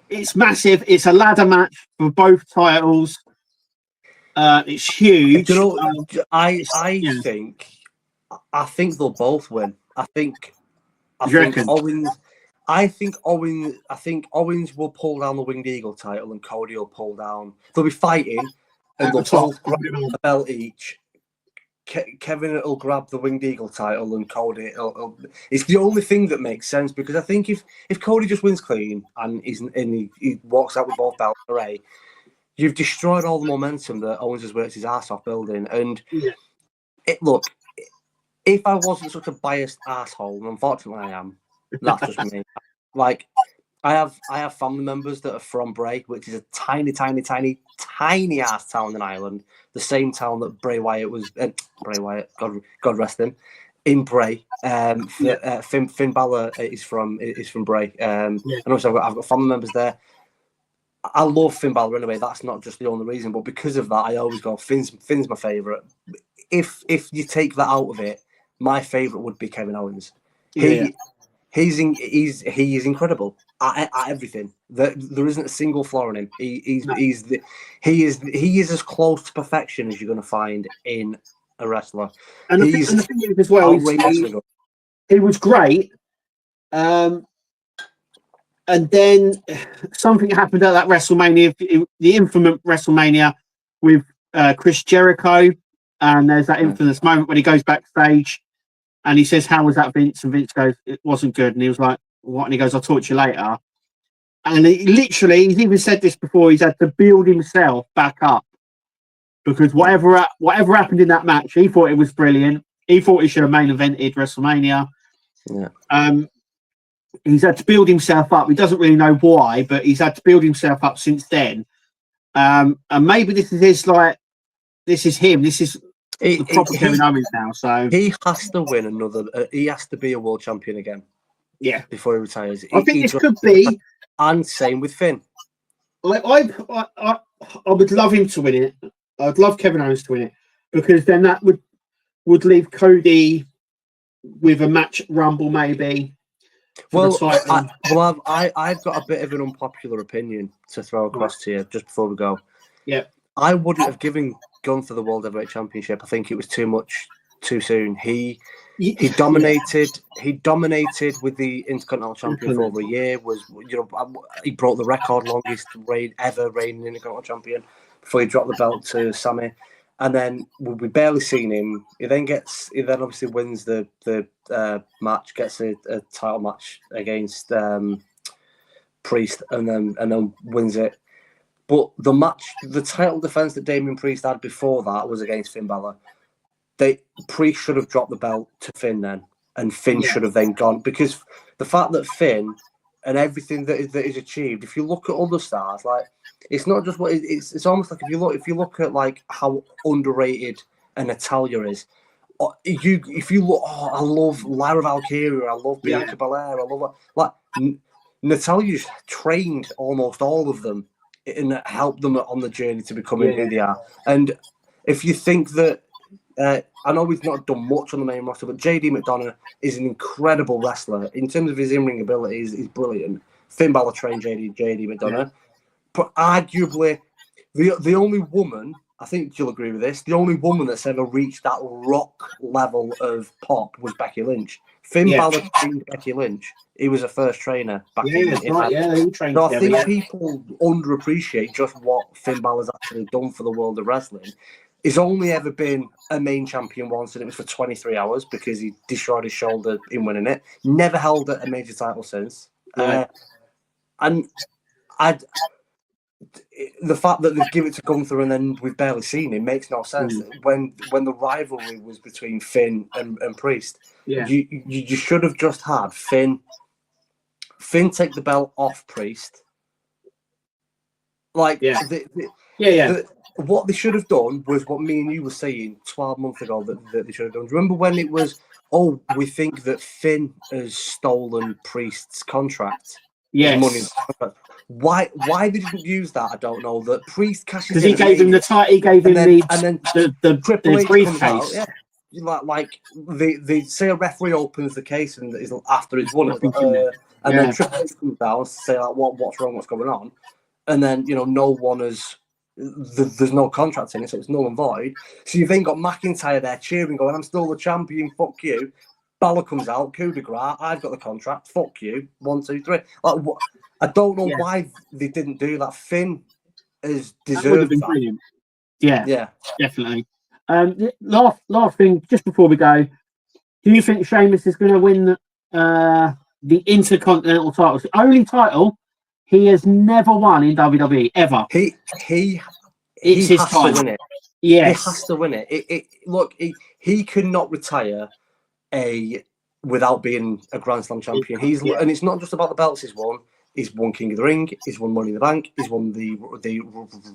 it's massive. It's a ladder match for both titles. It's huge. You know, I think they'll both win. I think Owens will pull down the Winged Eagle title, and Cody will pull down. They'll be fighting, and they'll both grab a belt each. Kevin will grab the Winged Eagle title, and Cody it's the only thing that makes sense, because I think if Cody just wins clean and he walks out with both belts, hooray, you've destroyed all the momentum that Owens has worked his ass off building. And look, if I wasn't such a biased asshole, and unfortunately I am, that's just me. Like, I have family members that are from Bray, which is a tiny ass town in Ireland. The same town that Bray Wyatt was. Bray Wyatt, God rest him, in Bray. Finn Balor is from Bray. And also I've got family members there. I love Finn Balor anyway. That's not just the only reason, but because of that, I always go Finn's my favourite. If you take that out of it, my favourite would be Kevin Owens. He is incredible at everything. There isn't a single flaw in him. He is as close to perfection as you're going to find in a wrestler. And the thing is as well, he was great. And then something happened at that WrestleMania, the infamous WrestleMania with Chris Jericho, and there's that infamous moment when he goes backstage. And he says, "How was that, Vince?" And Vince goes, "It wasn't good." And he was like, "What?" And he goes, "I'll talk to you later." And he's even said this before. He's had to build himself back up because whatever happened in that match, he thought it was brilliant. He thought he should have main evented WrestleMania. Yeah. He's had to build himself up. He doesn't really know why, but he's had to build himself up since then. And maybe this is him. This is the proper Kevin Owens now. So he has to win another. He has to be a world champion again. Yeah, before he retires. I think this could be. And same with Finn. I would love him to win it. I'd love Kevin Owens to win it because then that would leave Cody with a match Rumble maybe. Well, I've got a bit of an unpopular opinion to throw across to you just before we go. Yeah, I wouldn't have given Gunther the World Heavyweight Championship. I think it was too much too soon. He dominated. He dominated with the Intercontinental Champion for over a year. He broke the record longest reigning Intercontinental Champion before he dropped the belt to Sami. And then we barely seen him. He then obviously wins the match, gets a title match against Priest, and then wins it. But the title defense that Damien Priest had before that was against Finn Balor. Priest should have dropped the belt to Finn then, and Finn should have then gone, because the fact that Finn and everything that is achieved, if you look at other stars, like it's not just it's almost like if you look at like how underrated Natalya is. If you look, I love Lyra Valkyria, I love Bianca Belair, I love like Natalya's trained almost all of them and helped them on the journey to becoming who they are. And if you think that, I know we've not done much on the main roster, but JD McDonough is an incredible wrestler. In terms of his in-ring abilities, he's brilliant. Finn Balor trained JD McDonough. But arguably, the only woman, I think you'll agree with this, the only woman that's ever reached that rock level of pop was Becky Lynch. Finn Balor trained Becky Lynch. He was a first trainer back in the day. He trained. So I think people underappreciate just what Finn Balor's actually done for the world of wrestling. He's only ever been a main champion once, and it was for 23 hours because he destroyed his shoulder in winning it. Never held a major title since. And the fact that they've given it to Gunther and then we've barely seen him makes no sense. When the rivalry was between Finn and Priest, you should have just had Finn take the belt off Priest. What they should have done was what me and you were saying 12 months ago that they should have done. Remember when it was, we think that Finn has stolen Priest's contract? Yes. Money. Why they didn't use that, I don't know. That Priest cashes because he gave him the title. He gave him the Triple H briefcase. Out, like they say a referee opens the case and is after he's won it, and then Triple H comes down to say like what's wrong, what's going on, and then no one has. There's no contract in it, so it's null and void. So you've then got McIntyre there cheering, going, "I'm still the champion, fuck you." Balor comes out, coup de grace, I've got the contract, fuck you, 1, 2, 3. Like, I don't know why they didn't do that. Finn has deserved that. Brilliant. Yeah, definitely. Last thing, just before we go, do you think Sheamus is going to win the Intercontinental title? It's the only title He has never won in WWE ever. He It's his has time. to win it. Yes. He has to win it. Look, he cannot retire without being a Grand Slam champion. And it's not just about the belts he's won. He's won King of the Ring. He's won Money in the Bank. He's won the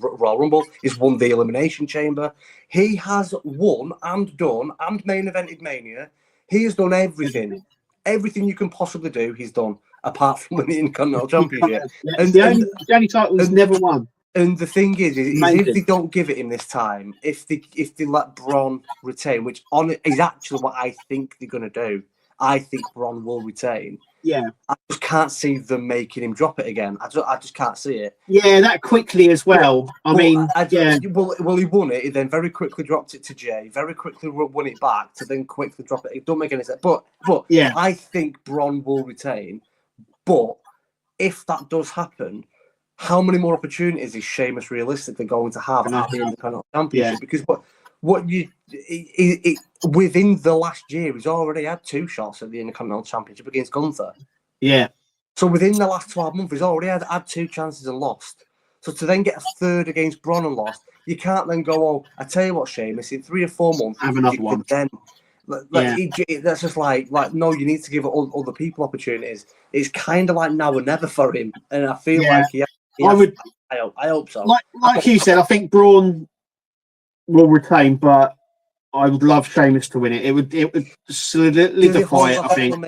Royal Rumble. He's won the Elimination Chamber. He has won and done and main evented Mania. He has done everything. Everything you can possibly do, he's done, apart from winning the Continental Championship. And the only title he's never won. And the thing is if they don't give it him this time, if they let Braun retain, which is actually what I think they're going to do, I think Braun will retain. Yeah, I just can't see them making him drop it again. I just can't see it. Yeah, that quickly as well. Well, he won it. He then very quickly dropped it to Jay. Very quickly won it back to then quickly drop it. It don't make any sense. But yeah, I think Braun will retain. But if that does happen, how many more opportunities is Sheamus realistically going to have at the Intercontinental Championship? Because within the last year, he's already had 2 shots at the Intercontinental Championship against Gunther. Yeah. So within the last 12 months, he's already had 2 chances and lost. So to then get a third against Braun and lost, you can't then go, oh, I tell you what, Sheamus, in 3 or 4 months, have another one. Then, that's just like, no, you need to give other people opportunities. It's kind of like now or never for him. And I feel like I hope so. Like you said, I think Braun will retain, but I would love Sheamus to win it. It would solidify it, I think.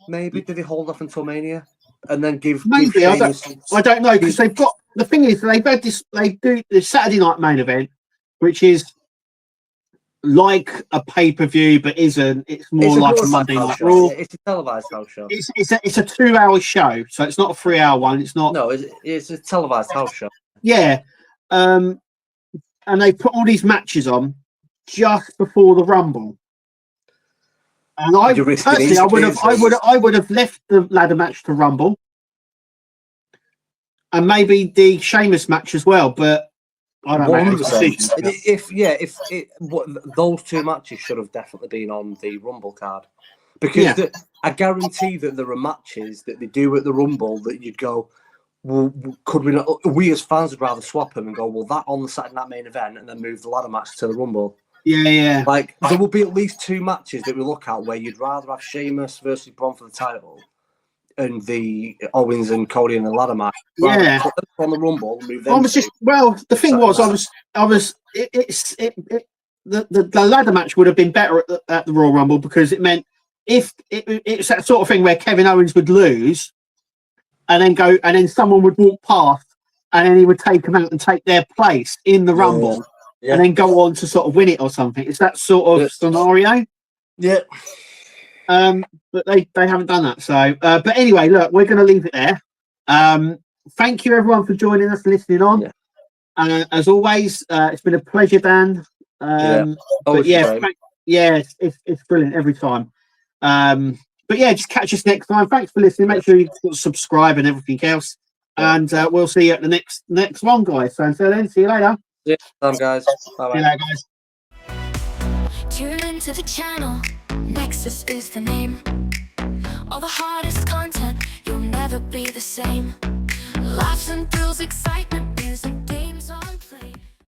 Maybe did they hold off until Mania and then give? Maybe I don't know, because they've got, the thing is they've had this. They do the Saturday night main event, which is like a pay-per-view, but isn't. It's more like a Monday Night Raw. It's a televised house show. It's a 2-hour show, so it's not a 3-hour one. It's not. No, it's a televised house show. Yeah, and they put all these matches on just before the Rumble. And I personally, I would have left the ladder match to Rumble, and maybe the Sheamus match as well. But I don't know. Those 2 matches should have definitely been on the Rumble card, because I guarantee that there are matches that they do at the Rumble that you'd go, well, could we not? We as fans would rather swap them and go, well, that on the Saturday Night main event, and then move the ladder match to the Rumble. Yeah. Like, there will be at least 2 matches that we look at where you'd rather have Sheamus versus Braun for the title and the Owens and Cody in the ladder match. Yeah. Put them on the Rumble, move them. The thing was, the ladder match would have been better at the Royal Rumble, because it meant if it's that sort of thing where Kevin Owens would lose and then someone would walk past and then he would take them out and take their place in the Rumble. Yeah. And then go on to sort of win it or something. It's that sort of scenario. Yeah. But they haven't done that. So, but anyway, look, we're going to leave it there. Thank you everyone for joining us and listening on. Yeah. As always, it's been a pleasure, Dan. It's brilliant every time. But yeah, just catch us next time. Thanks for listening. Make sure you subscribe and everything else. And we'll see you at the next one, guys. So until then, see you later. Yeah, guys. Bye-bye. See you later, guys. Tune into the channel. Nexus is the name. All the hottest content. You'll never be the same. Laughs and thrills, excitement.